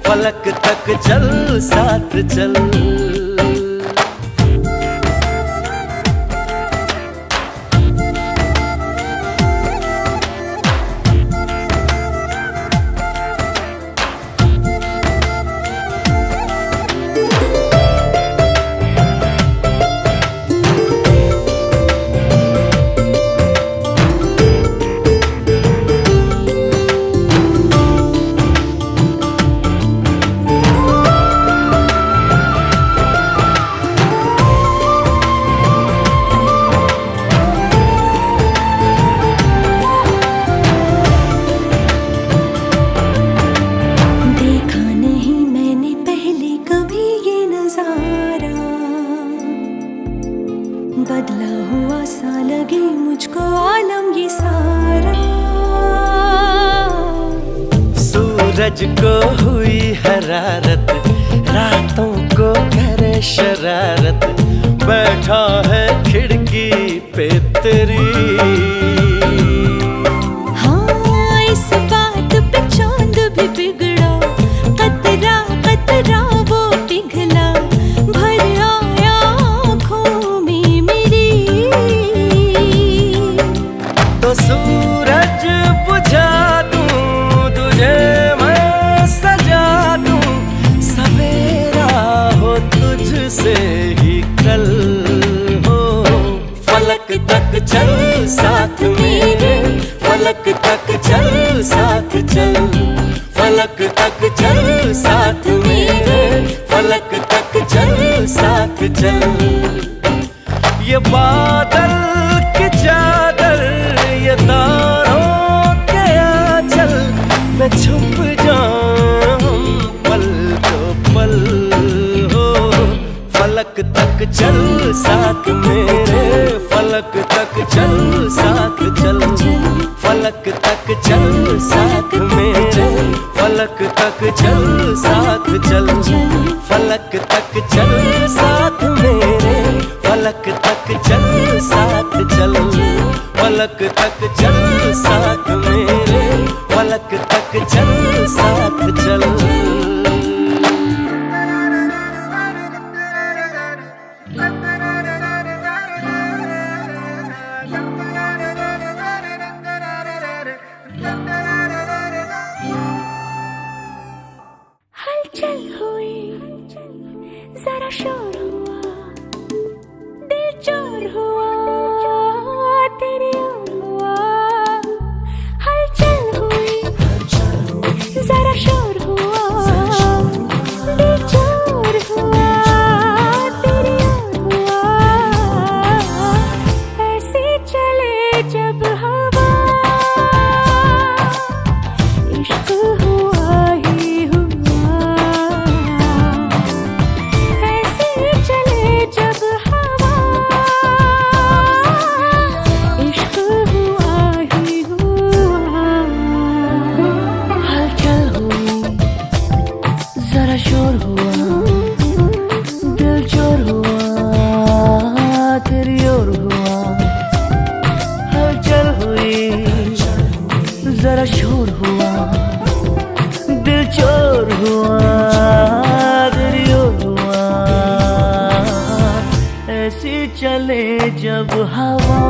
फलक तक चल साथ चल। सूरज को हुई हरारत, रातों को करे शरारत, बैठा है खिड़की पे तेरी। हाँ, इस बात पे चांद भी बिगड़ा, कतरा कतरा वो पिघला, भर आया आँखों में मेरी। तो सूरज बुझा दूं तुझे मैं सजा दूं, सवेरा हो तुझसे ही कल हो। फलक तक चल साथ मेरे, फलक तक चल साथ चल, फलक तक चल साथ मेरे, फलक तक चल साथ चल। ये बादल की चादर, ये तारों के आंचल में छुप जाऊं पल तो पल हो। फलक तक चल साथ मेरे, फलक तक चल साथ चल, फलक तक चल साथ मेरे, फलक तक चल साथ चल, फलक तक चल साथ मेरे, फलक तक चल साथ चल, फलक तक चल साथ मेरे, फलक तक चल साथ चल। हलचल हुई, जरा शोर हुआ, दिल चोर हुआ, तेरी ओर हुआ। हलचल हुई, जरा शोर हुआ, दिल चोर हुआ, तेरी ओर हुआ। ऐसे चले जब हवा, इश्क हुआ ही हुआ। ऐसे चले जब हवा, इश्क हुआ ही हुआ। हलचल हुई, जरा शोर हुआ, दिल चोर हुआ, तेरी ओर हुआ। हलचल हुई, जरा शोर हुआ, दिल चोर हुआ, तेरी ओर हुआ। ऐसी चले जब हवा,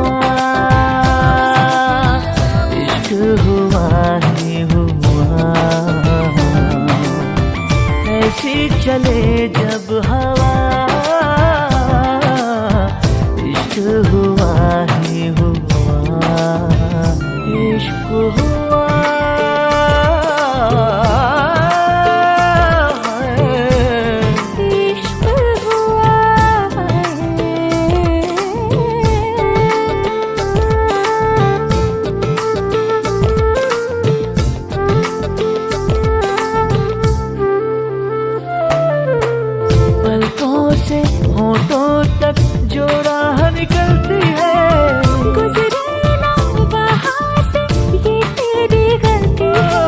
इश्क हुआ ही हुआ। ऐसी चले जब हवा, इश्क हुआ ही हुआ। इश्क हुआ इश्क हुआ। पलकों से होठों तक जो राह निकलती है, गुजरे ना वहाँ से ये तेरी गलती है।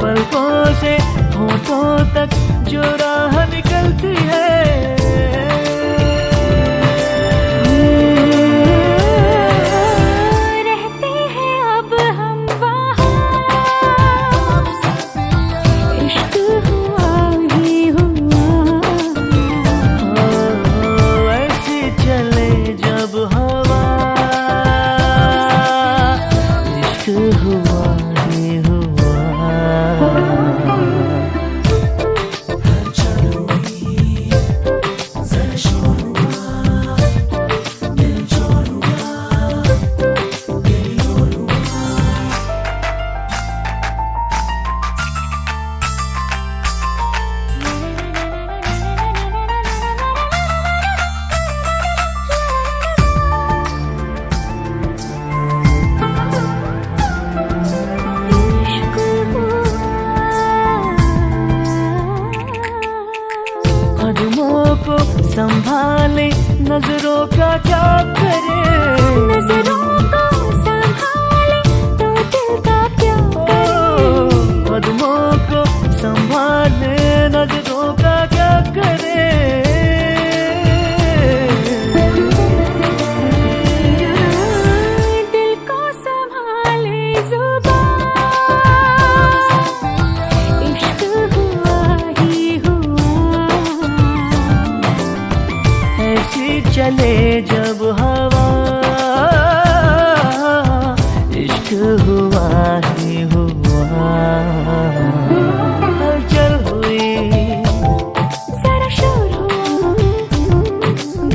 पलकों से होठों तक जो राह निकलती है, रहते हैं अब हम वहाँ। इश्क हुआ ही हुआ। ऐसे चले जब हवा, इश्क हुआ ही हुआ। कदमों को संभाले, नजरों का क्या करे। नजरों को संभाले तो दिल का क्या करे। कदमों को चले जब हवा, इश्क हुआ ही हुआ। हलचल हुई, जरा शोर हुआ,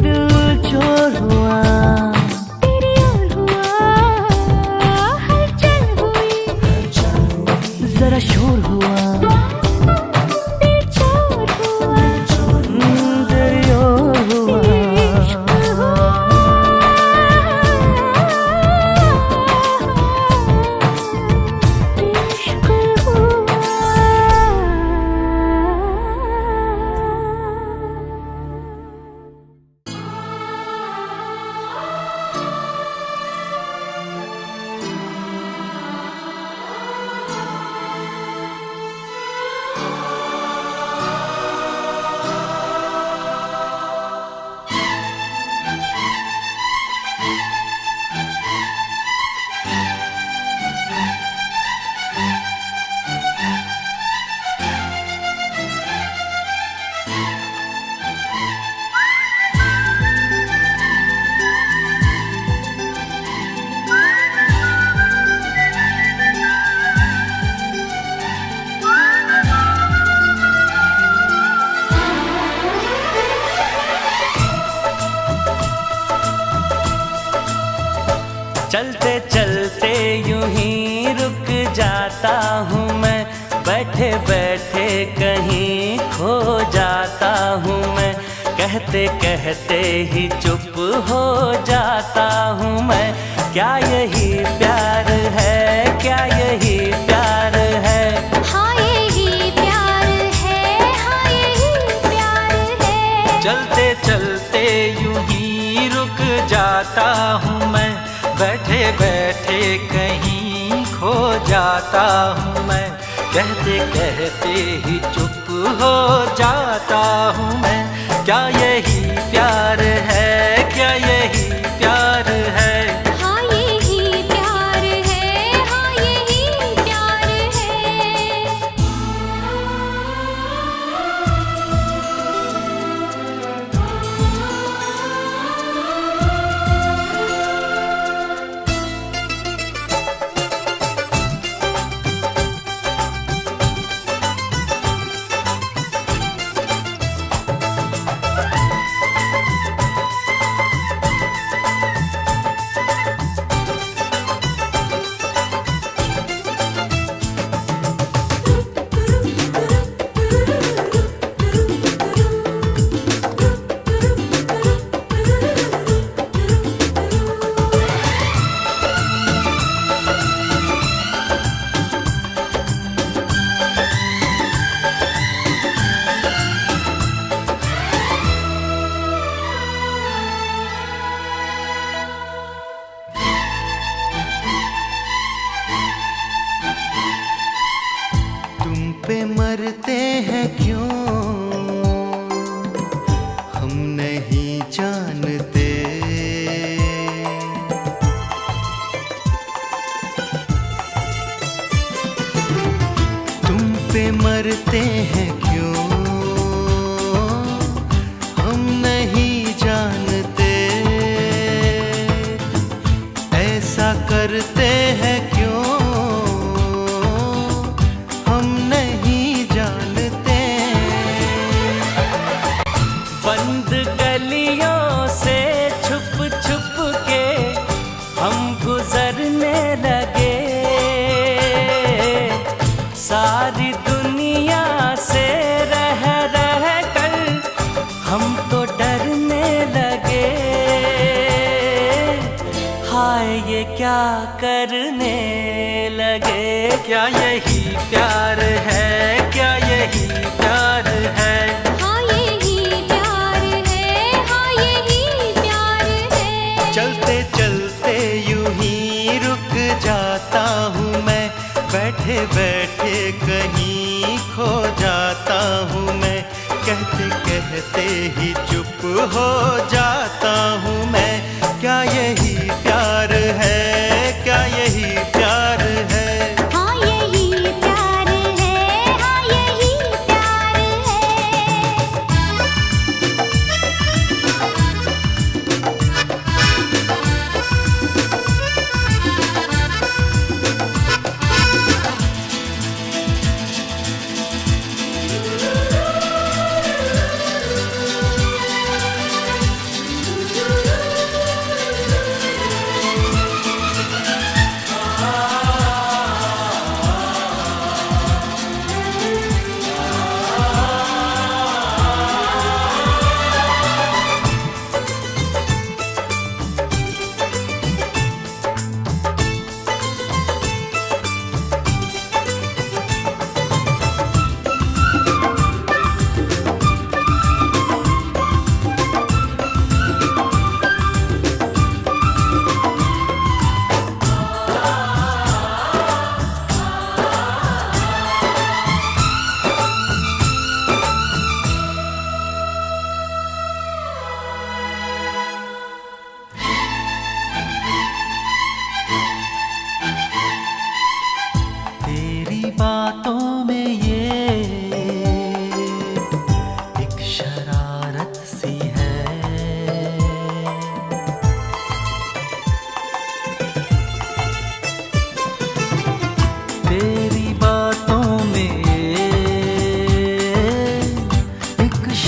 दिल चोर हुआ। तेरी ओर हुआ। हलचल हुई, जरा शोर हुआ, दिल चोर हुआ। तेरी ओर हुआ। इश्क हुआ। चलते चलते यूं ही रुक जाता हूँ मैं, बैठे बैठे कहीं खो जाता हूँ मैं, कहते कहते ही चुप हो जाता हूँ मैं। क्या यही प्यार है, क्या यही प्यार है? हाँ यही प्यार है, हाँ यही प्यार है। चलते चलते यूं ही रुक जाता हूँ मैं, बैठे बैठे कहीं खो जाता हूँ मैं, कहते कहते ही चुप हो जाता हूँ मैं। क्या यही प्यार है, क्या यही प्यार है? हाँ यही प्यार है, हाँ यही प्यार है। पे मरते हैं क्यों हम नहीं जानते, तुम पे मरते हैं क्यों हम नहीं जानते, ऐसा करते हैं क्यों हम नहीं जानते। बंद गलियों से छुप छुप के हम गुजरने लगे, सारी दुनिया से रह रह कर हम तो डरने लगे। हाय ये क्या करने लगे, क्या यही प्यार है, क्या यही प्यार है? हाँ यही प्यार है, हाँ यही प्यार है। चलते चलते यूं ही रुक जाता हूँ मैं, बैठे बैठे कहीं खो जाता हूँ मैं, कहते कहते ही चुप हो जाता हूँ मैं। क्या यही प्यार है, क्या यही प्यार है? हाँ यही प्यार है, हाँ यही प्यार है।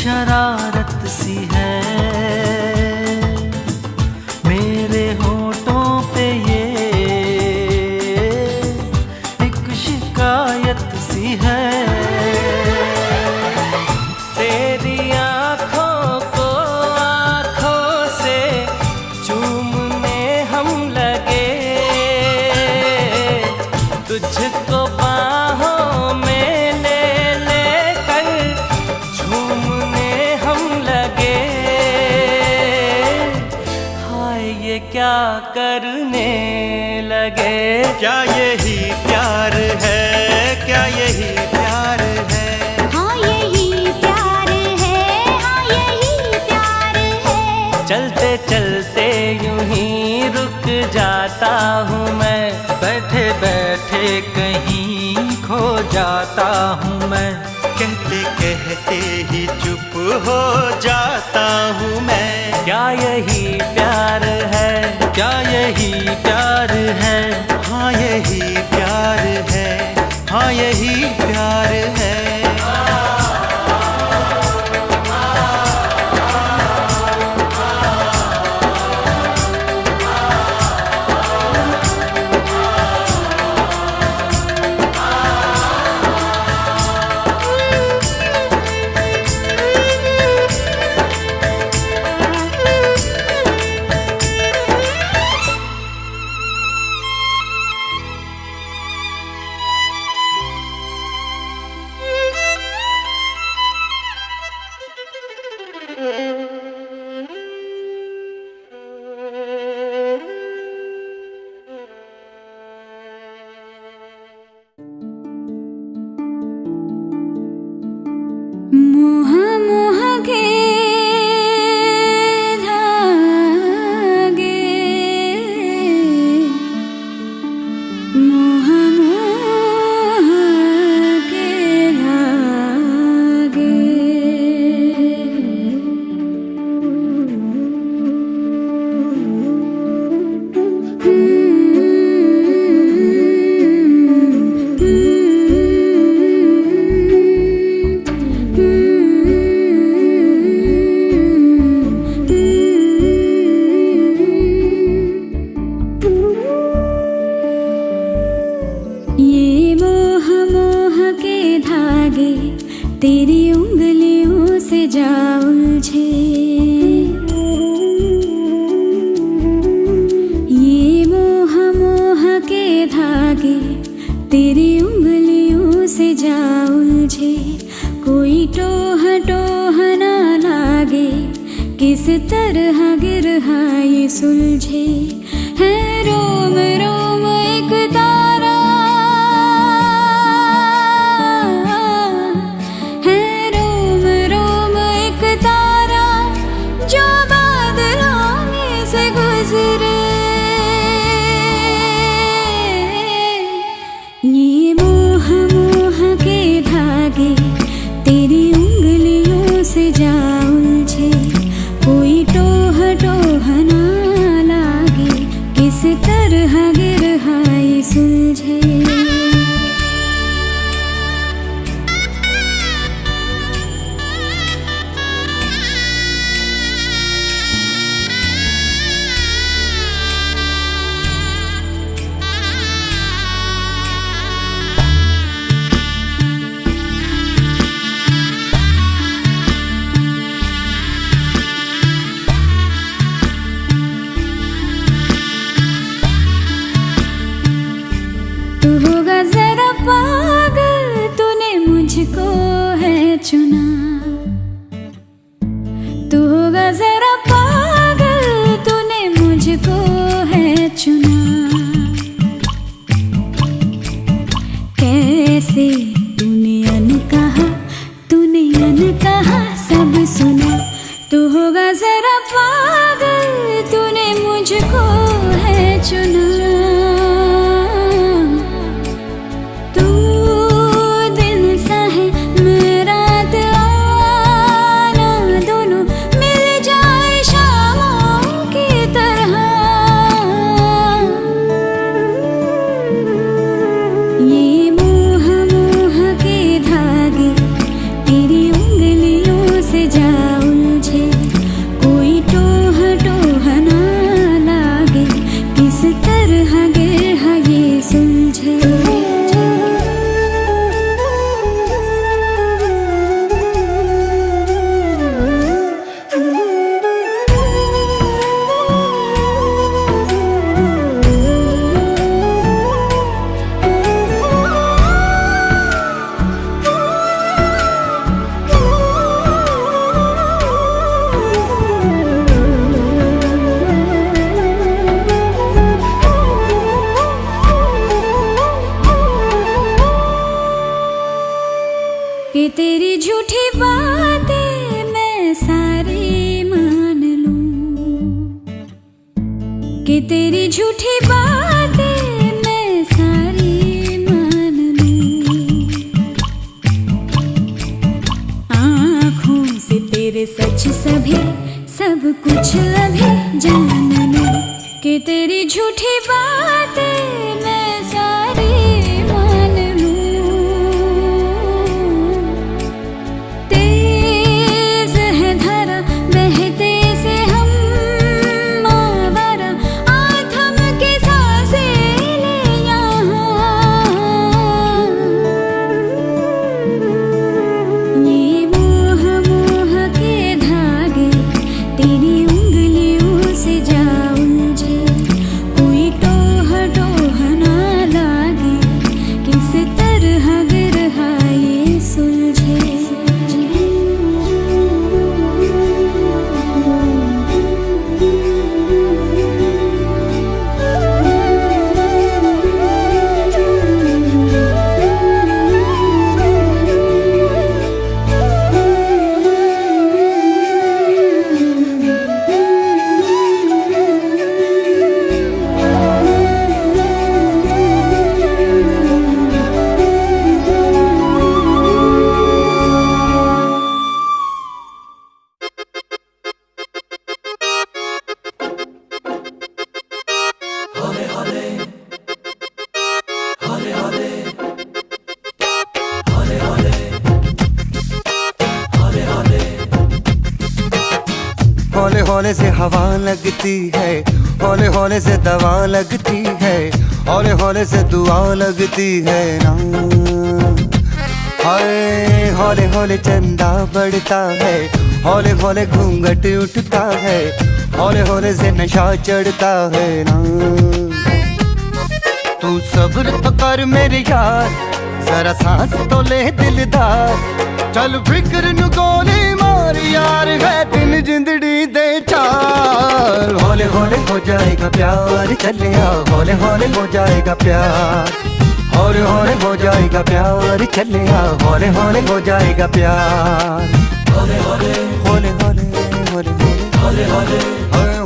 शरारत सी है, मेरे होठों पे ये एक शिकायत सी है। तेरी आँखों को आँखों से चूमने हम लगे, तुझको बाहों में ले लेकर झूमने हम लगे। हाय ये क्या करने लगे। क्या यही प्यार है, क्या यही प्यार है। हाँ यही प्यार है, हाँ यही प्यार है। चलते चलते यूं ही रुक जाता हूँ मैं, बैठे बैठे कहीं खो जाता हूँ मैं। कहते कहते ही चुप हो जाता हूँ मैं। क्या यही प्यार है, क्या यही प्यार है। हाँ यही प्यार है, हाँ यही प्यार है। मोह मोह के धागे, मोह मोह के धागे। ये मोह मोह के धागे तेरी उंगलियों से जा उलझे। ये मोह मोह के धागे तेरी उंगलियों से जा उलझे। कोई टोह टोह ना लागे, किस तरह गिरहा ये सुलझे। है रोम रोम एक तारा, है रोम रोम एक तारा जो बादलों में से गुजरे। ये मोह मोह के धागे तेरी उंगलियों से जा उलझे। कोई टोह टोह ना लागे, किस तरह गिरहा ये सुलझे। तू होगा जरा पागल, तूने मुझको है चुना। तू होगा जरा पागल, तूने मुझको है चुना। कैसे तूने अनकहा सब सुना। तू होगा जरा पागल, तूने मुझको है चुना। तू दिन सा है मेरा आना, दोनों मिल जाए शामों की तरह। ये मोह मोह के धागे तेरी उंगलियों से जा झूठी बातें मैं सारी मान लूं, कि तेरी झूठी बातें मैं सारी मान लूं, आँखों से तेरे सच सभी सब कुछ अभी जान लूं, कि तेरी झूठी बातें मैं सारी मान लूं। तेज है धारा बहते से हम आवारा, आ थम के सांसें ले यहाँ, ये मोह मोह के धागे तेरी उंगलियों से जा उलझे, कोई टोह टोह ना लागे, किस तरह बिरहा ये सुलझे। हौले हौले से हवा लगती है, हौले हौले से दवा लगती है, हौले हौले से दुआ लगती है ना। हाय हौले हौले चंदा बढ़ता है, हौले हौले घूंघट उठता है, हौले हौले से नशा चढ़ता है ना। तू सब्र तो कर मेरे यार, जरा सांस तो ले दिलदार, चल फिक्र नु गोली मार यार, है दिन जिंदड़ी दे चार। हौले हौले हो जाएगा प्यार, चलिया हौले हौले हो जाएगा प्यार, हौले हौले हो जाएगा प्यार, चलिया हौले हौले हो जाएगा प्यार। हौले हौले हौले हौले हौले हौले हौले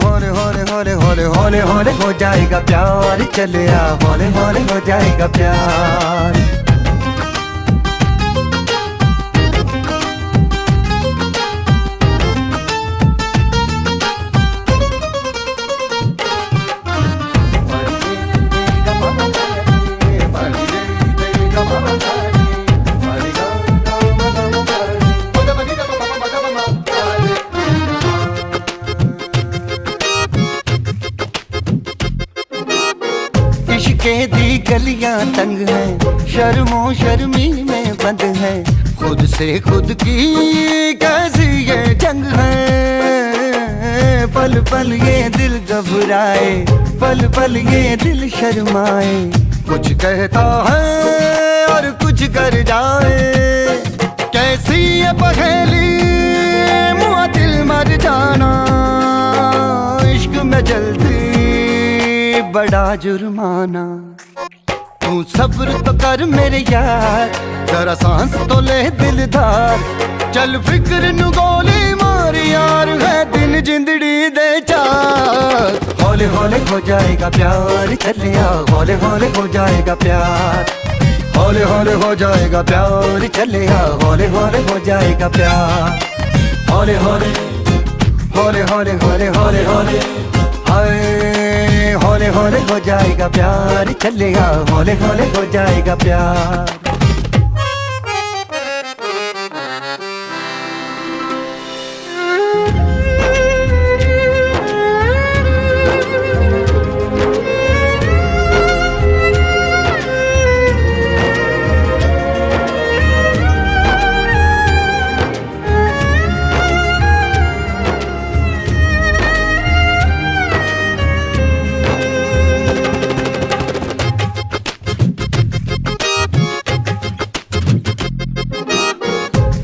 हौले हौले हौले हौले हौले हौले हो जाएगा प्यार, चलिया हौले हौले हो जाएगा प्यार। इश्क़े दी गलियां तंग है, शर्मो शर्मी में बंद है, खुद से खुद की कैसी ये जंग है। पल पल ये दिल घबराए, पल पल ये दिल शर्माए, कुछ कहता है और कुछ कर जाए, कैसी ये पहेली मुआ दिल मर जाना। इश्क में जल्दी बड़ा जुर्माना, तू सब्र तो कर मेरे यार, जरा सांस तो ले दिलदार, चल फिक्र नु गोली मार यार, है दिन जिंदड़ी दे चार। हौले हौले हो जाएगा प्यार, चलिया हौले हौले हो जाएगा प्यार, हौले हौले हो जाएगा प्यार, चलिया हौले हौले हो जाएगा प्यार। हौले हौले हौले हौले हौले हौले हौले हाय हौले हौले हो जाएगा प्यार, चलेगा हौले हौले हो जाएगा प्यार।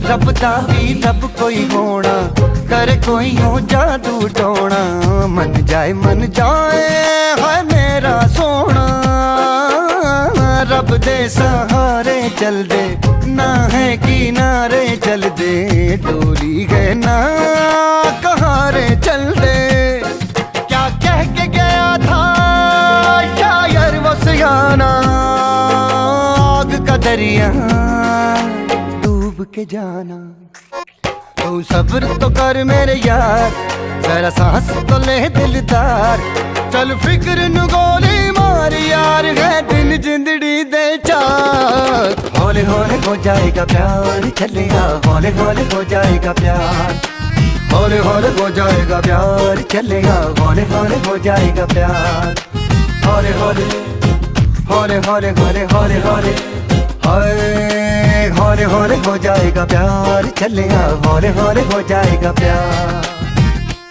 रब दा भी रब कोई होना, करे कोई यूं जादू टोना, मन जाए है मेरा सोना। रब दे सहारे चल दे, ना है किनारे चल दे, डोली है ना कहारे चल दे। क्या कह के गया था शायर वो सियाना, आग का दरिया डूब के जाना। तू सब्र तो कर मेरे यार, जरा सांस तो ले दिलदार। चल फिक्र नु गोली मार यार, है दिन जिंदड़ी दे चार। हौले हौले हो जाएगा प्यार चलेगा, हौले हौले हो जाएगा प्यार। हौले हौले हो जाएगा प्यार चलेगा, हौले हौले हो जाएगा प्यार। हौले हौले हौले हौले हौले हौले हौले हौले हौले हो जाएगा प्यार चलेगा, हौले हौले हो जाएगा प्यार।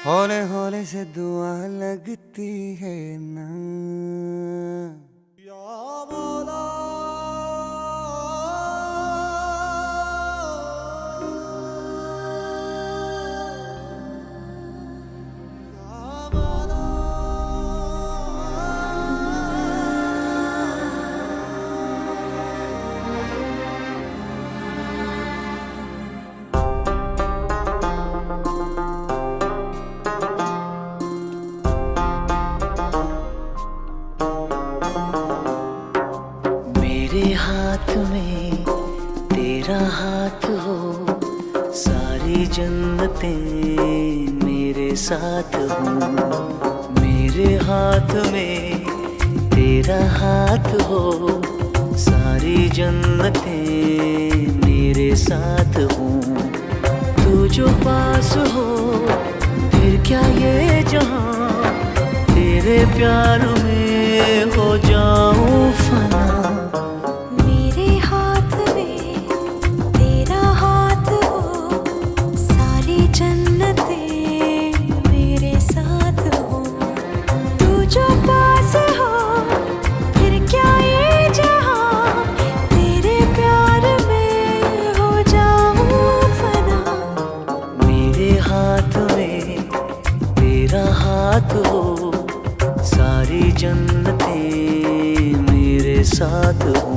हौले हौले से दुआ लगती है ना। मेरे हाथ में तेरा हाथ हो, सारी जन्नतें मेरे साथ हो। मेरे हाथ में तेरा हाथ हो, सारी जन्नतें मेरे साथ हो। तू जो पास हो फिर क्या ये जहां, तेरे प्यार में हो जाऊं फना। हाथ हो, सारी जन्नतें मेरे साथ हो।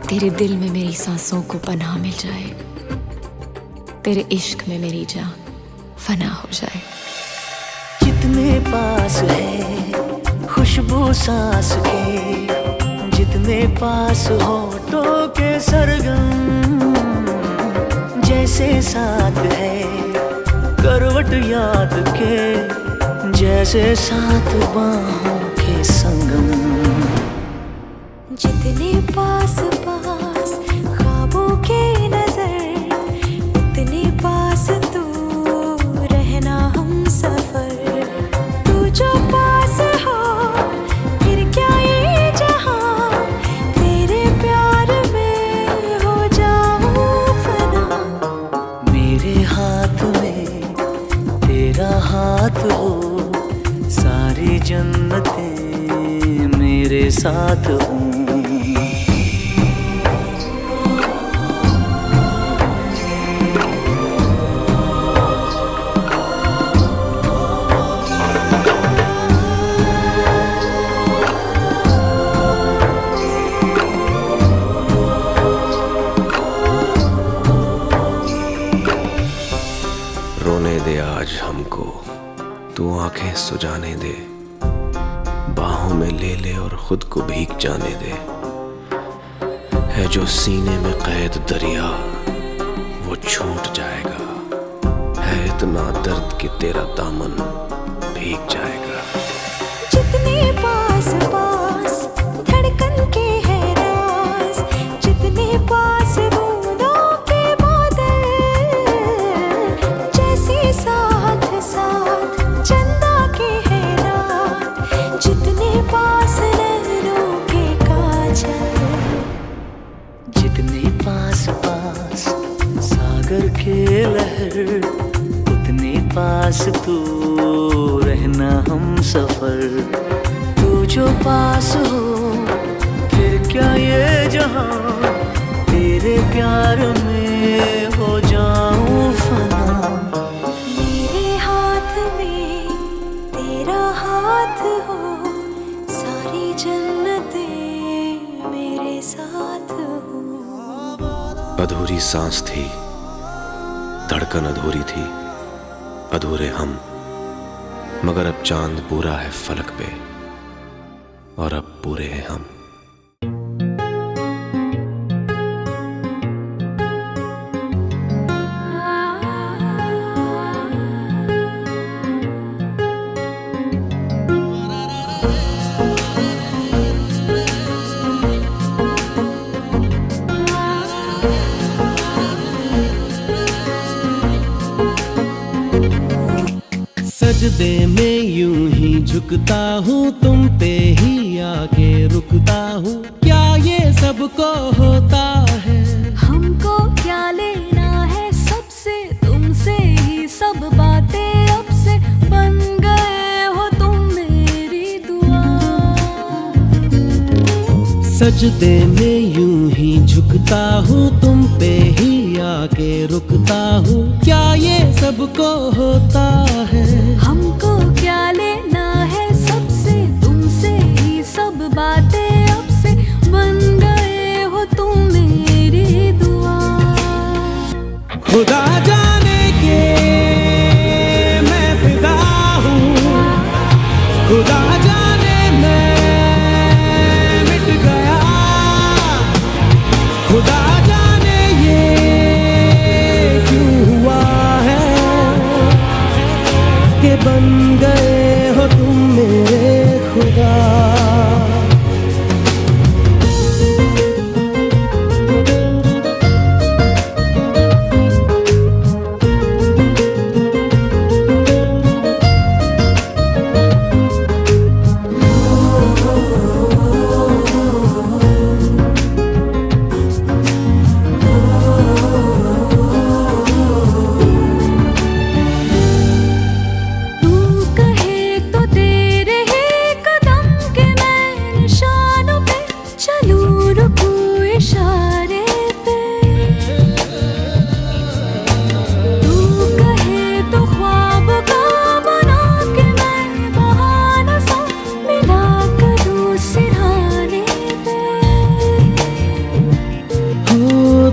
तेरे दिल में मेरी सांसों को पनाह मिल जाए, तेरे इश्क में मेरी जान फना हो जाए। जितने पास है खुशबू सांस के, जितने पास होठों के सरगम, जैसे साथ है करवट याद के, जैसे साथ बाहों के संगम। जितने पास पास ख्वाबों के नजर, उतने पास तू रहना हम सफर। तू जो पास हो फिर क्या ये जहां, तेरे प्यार में हो जाऊं फना। मेरे हाथ में तेरा हाथ हो, सारी जन्नतें मेरे साथ हो। रोने दे आज हमको, तू आंखें सुजाने दे, बाहों में ले ले और खुद को भीग जाने दे। है जो सीने में कैद दरिया वो छूट जाएगा, है इतना दर्द कि तेरा दामन भीग जाएगा। जितने पास पास धड़कन के है राज, जितने पास बूंदों के बादल, जैसे साथ साथ चंदा के है रात, जितने पास नैनों के काजल। पास तू रहना हम सफर, तू जो पास हो फिर क्या ये जहां, तेरे प्यार में हो जाऊं फना। मेरे हाथ में तेरा हाथ हो, सारी जन्नतें मेरे साथ हो। अधूरी सांस थी, धड़कन अधूरी थी, अधूरे हम, मगर अब चांद पूरा है फलक पे और अब पूरे हैं हम। सजदे में यूं ही झुकता हूँ, तुम पे ही आके रुकता हूँ, क्या ये सबको होता है? हमको क्या लेना है सबसे, तुमसे ही सब बातें अब से, बन गए हो तुम मेरी दुआ। सजदे में यूं ही झुकता हूँ, तुम पे ही आके रुकता हूँ, क्या ये सबको होता है? हमको क्या लेना है सबसे, तुमसे ही सब बातें अब से, बन गए हो तुम मेरी दुआ। खुदा जाने के मैं फिदा हूँ, खुदा जाने मैं मिट गया, खुदा जाने ये क्यों हुआ है कि बन गए हो तुम मेरे खुदा।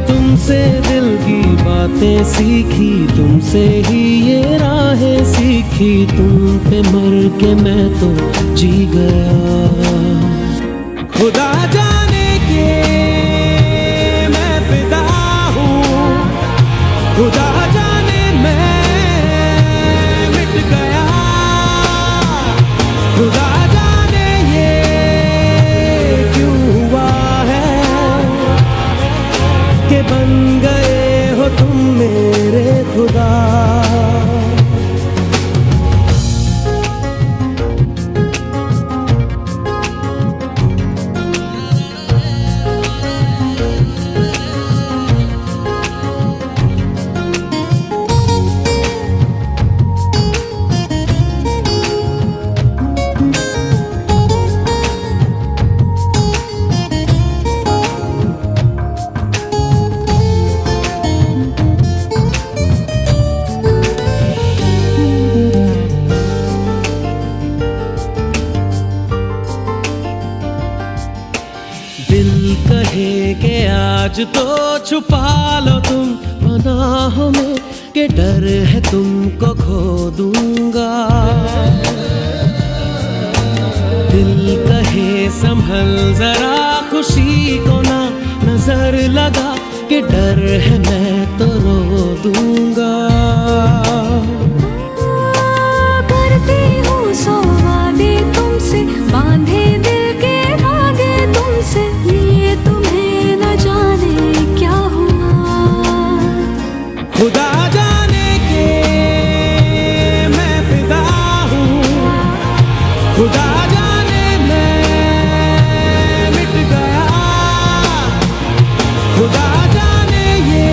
तुमसे दिल की बातें सीखी, तुमसे ही ये राहें सीखी, तुम पे मर के मैं तो जी गया। खुदा जाने के मैं फिदा हूँ, खुदा जाने मैं मिट गया, खुदा जाने ये क्यों हुआ है कि बन गए हो तुम मेरे खुदा। दिल कहे कि आज तो छुपा लो तुम पनाहों में, कि डर है तुमको खो दूंगा। दिल कहे संभल जरा खुशी को ना नजर लगा, कि डर है मैं तो रो दूंगा। करती हूँ सौ वादे तुमसे, बांधे दिल के धागे तुमसे, ये तुम्हें न जाने क्या हुआ। खुदा जाने के मैं फिदा हूँ, खुदा जाने मैं मिट गया, खुदा जाने ये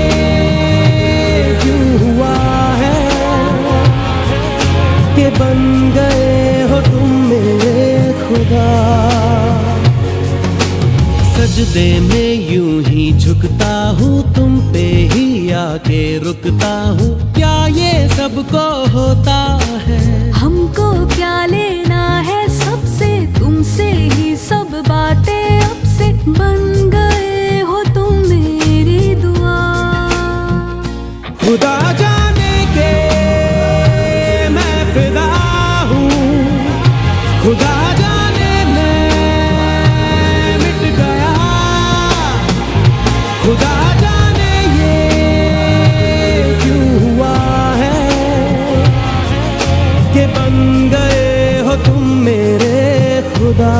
क्यों हुआ है सजदे में यूं ही झुकता हूँ, तुम पे ही आके रुकता हूँ। क्या ये सबको होता है? हमको क्या लेना है सबसे, तुमसे ही सब बातें अब से। बन गए हो तुम मेरी दुआ। खुदा जाने के मैं फिदा हूँ, खुदा जाने मैं मिट गया। खुदा जाने ये क्यों हुआ है कि बन गए हो तुम मेरे खुदा।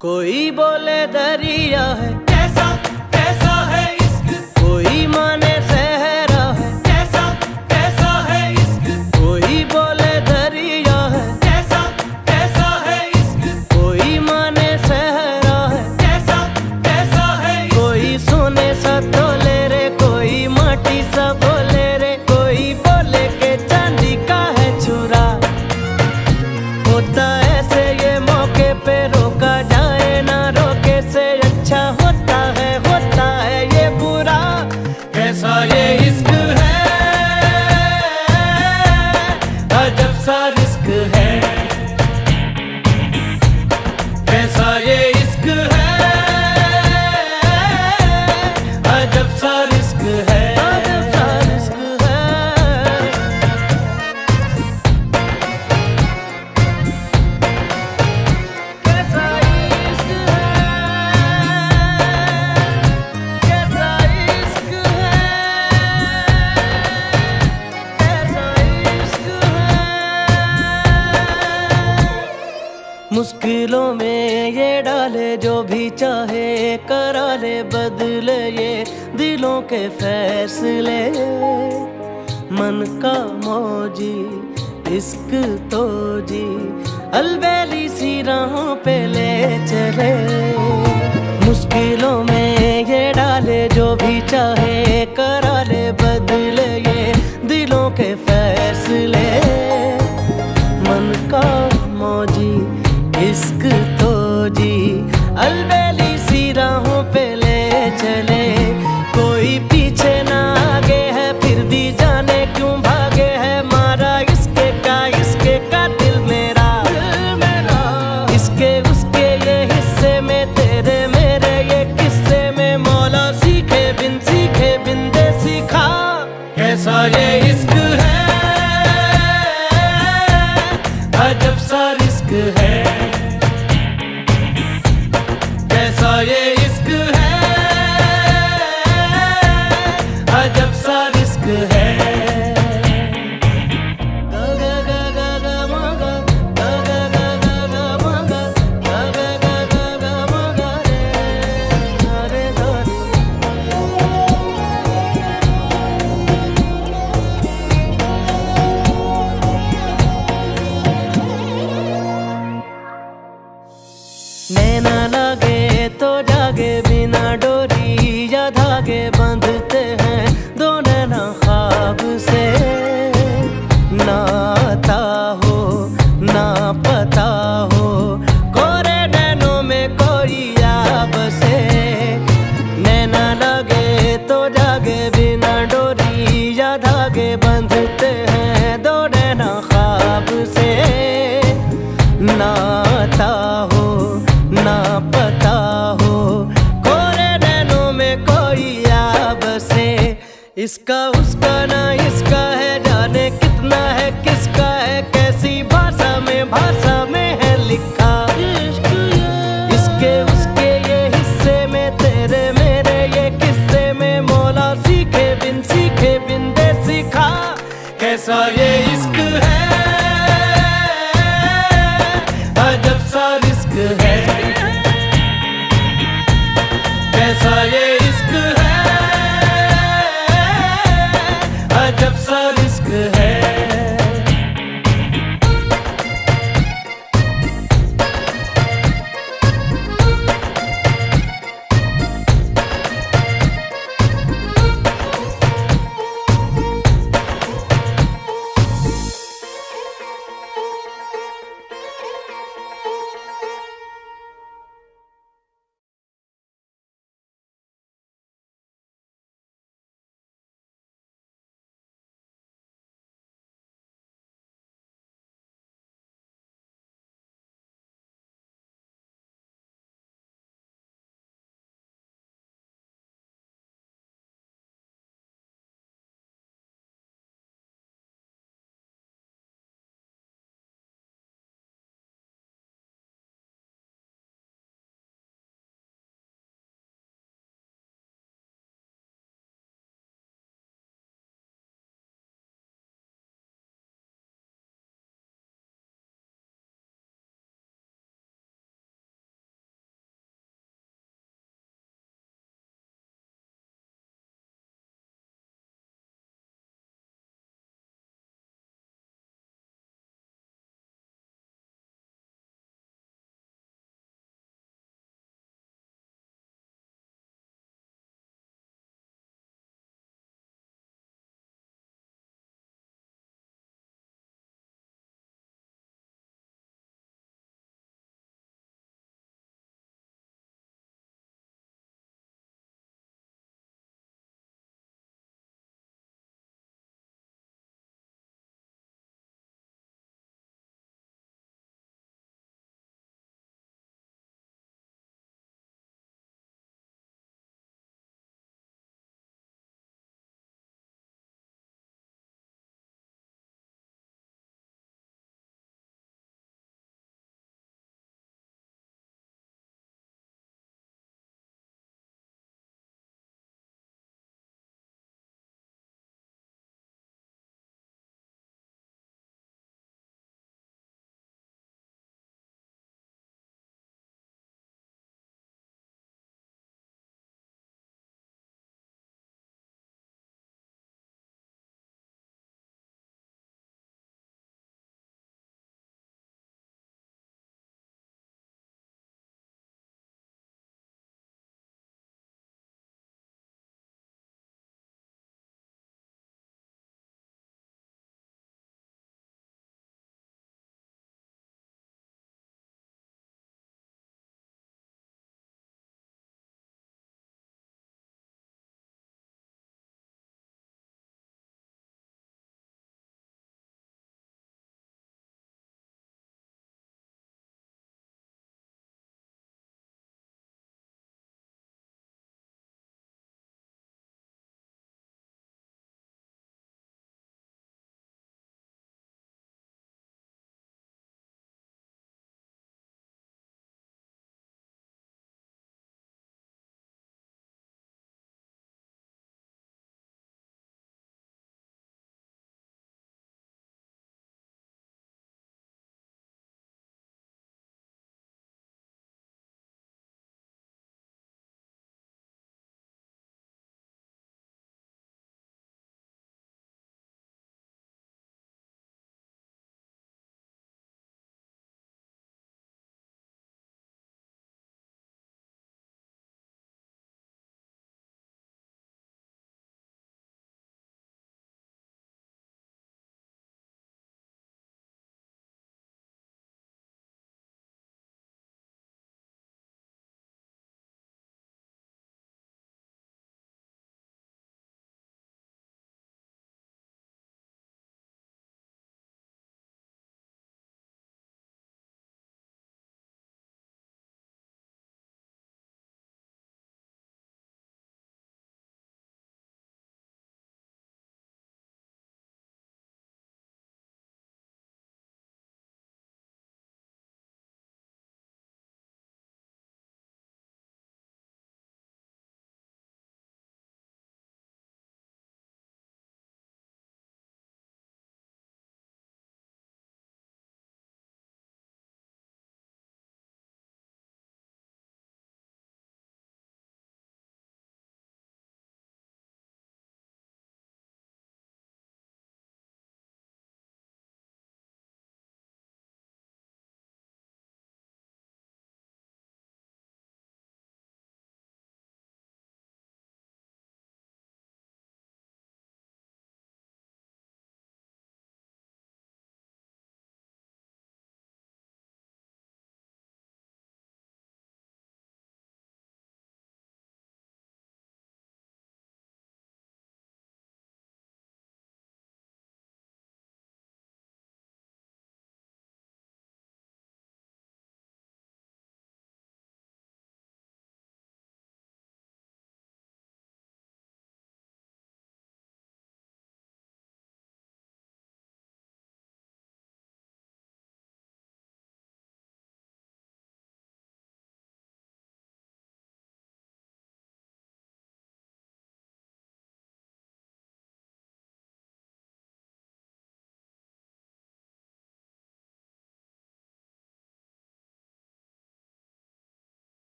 कोई बोले दरिया है, कैसा कैसा है इश्क। कोई माने सहरा है, कैसा कैसा है इश्क। कोई बोले दरिया है, कैसा कैसा है इश्क। कोई माने सहरा है, कैसा कैसा है इश्क। कोई सोने सा तोले रे, कोई माटी सा बोले रे। कोई बोले के चांदी का है छुरा। होता ऐसे ये मौके पे रोका जाए ना, रोके से अच्छा होता है ये बुरा। कैसा ये इश्क है, अजब सा रिस्क है। कैसा ये इश्क है, अजब सा रिस्क है। अजब सा रिस्क है। कैसा इश्क है, कैसा इश्क है, कैसा इश्क है। मुश्किलों में ये डाले जो भी चाहे, करा ले बदले ये दिलों के फैसले। मन का मौजी इश्क तो जी, अलबेली सी राहों पे ले चले। मुश्किलों में ये डाले जो भी चाहे, करा ले बदले ये दिलों के फैसले। मन का मौजी इश्क तो जी, अलबेली सी राहों पे ले चले। कोई पीछे ना आगे है, फिर भी जाने क्यों भागे है। मारा इसके का दिल मेरा, इसके उसके ये हिस्से में, तेरे मेरे ये किस्से में। मौला सीखे बिन दे सीखा। कैसा ये इश्क है, अजब सा रिस्क है। कैसा ये इश्क है, अजब सा रिस्क है। नैना लागे तो जागे, बिना डोरी या धागे बंधते हैं दो नैना ख्वाब से। ना आता हो ना पता हो, कोरे नैनों में कोई याब से। नैना लागे तो जागे, बिना डोरी या धागे बंधते हैं दो नैना ख्वाब से। ना आता हो ना पता हो, कोरे नैनों में कोई याब से। इसका उसका ना इसका है, जाने कितना है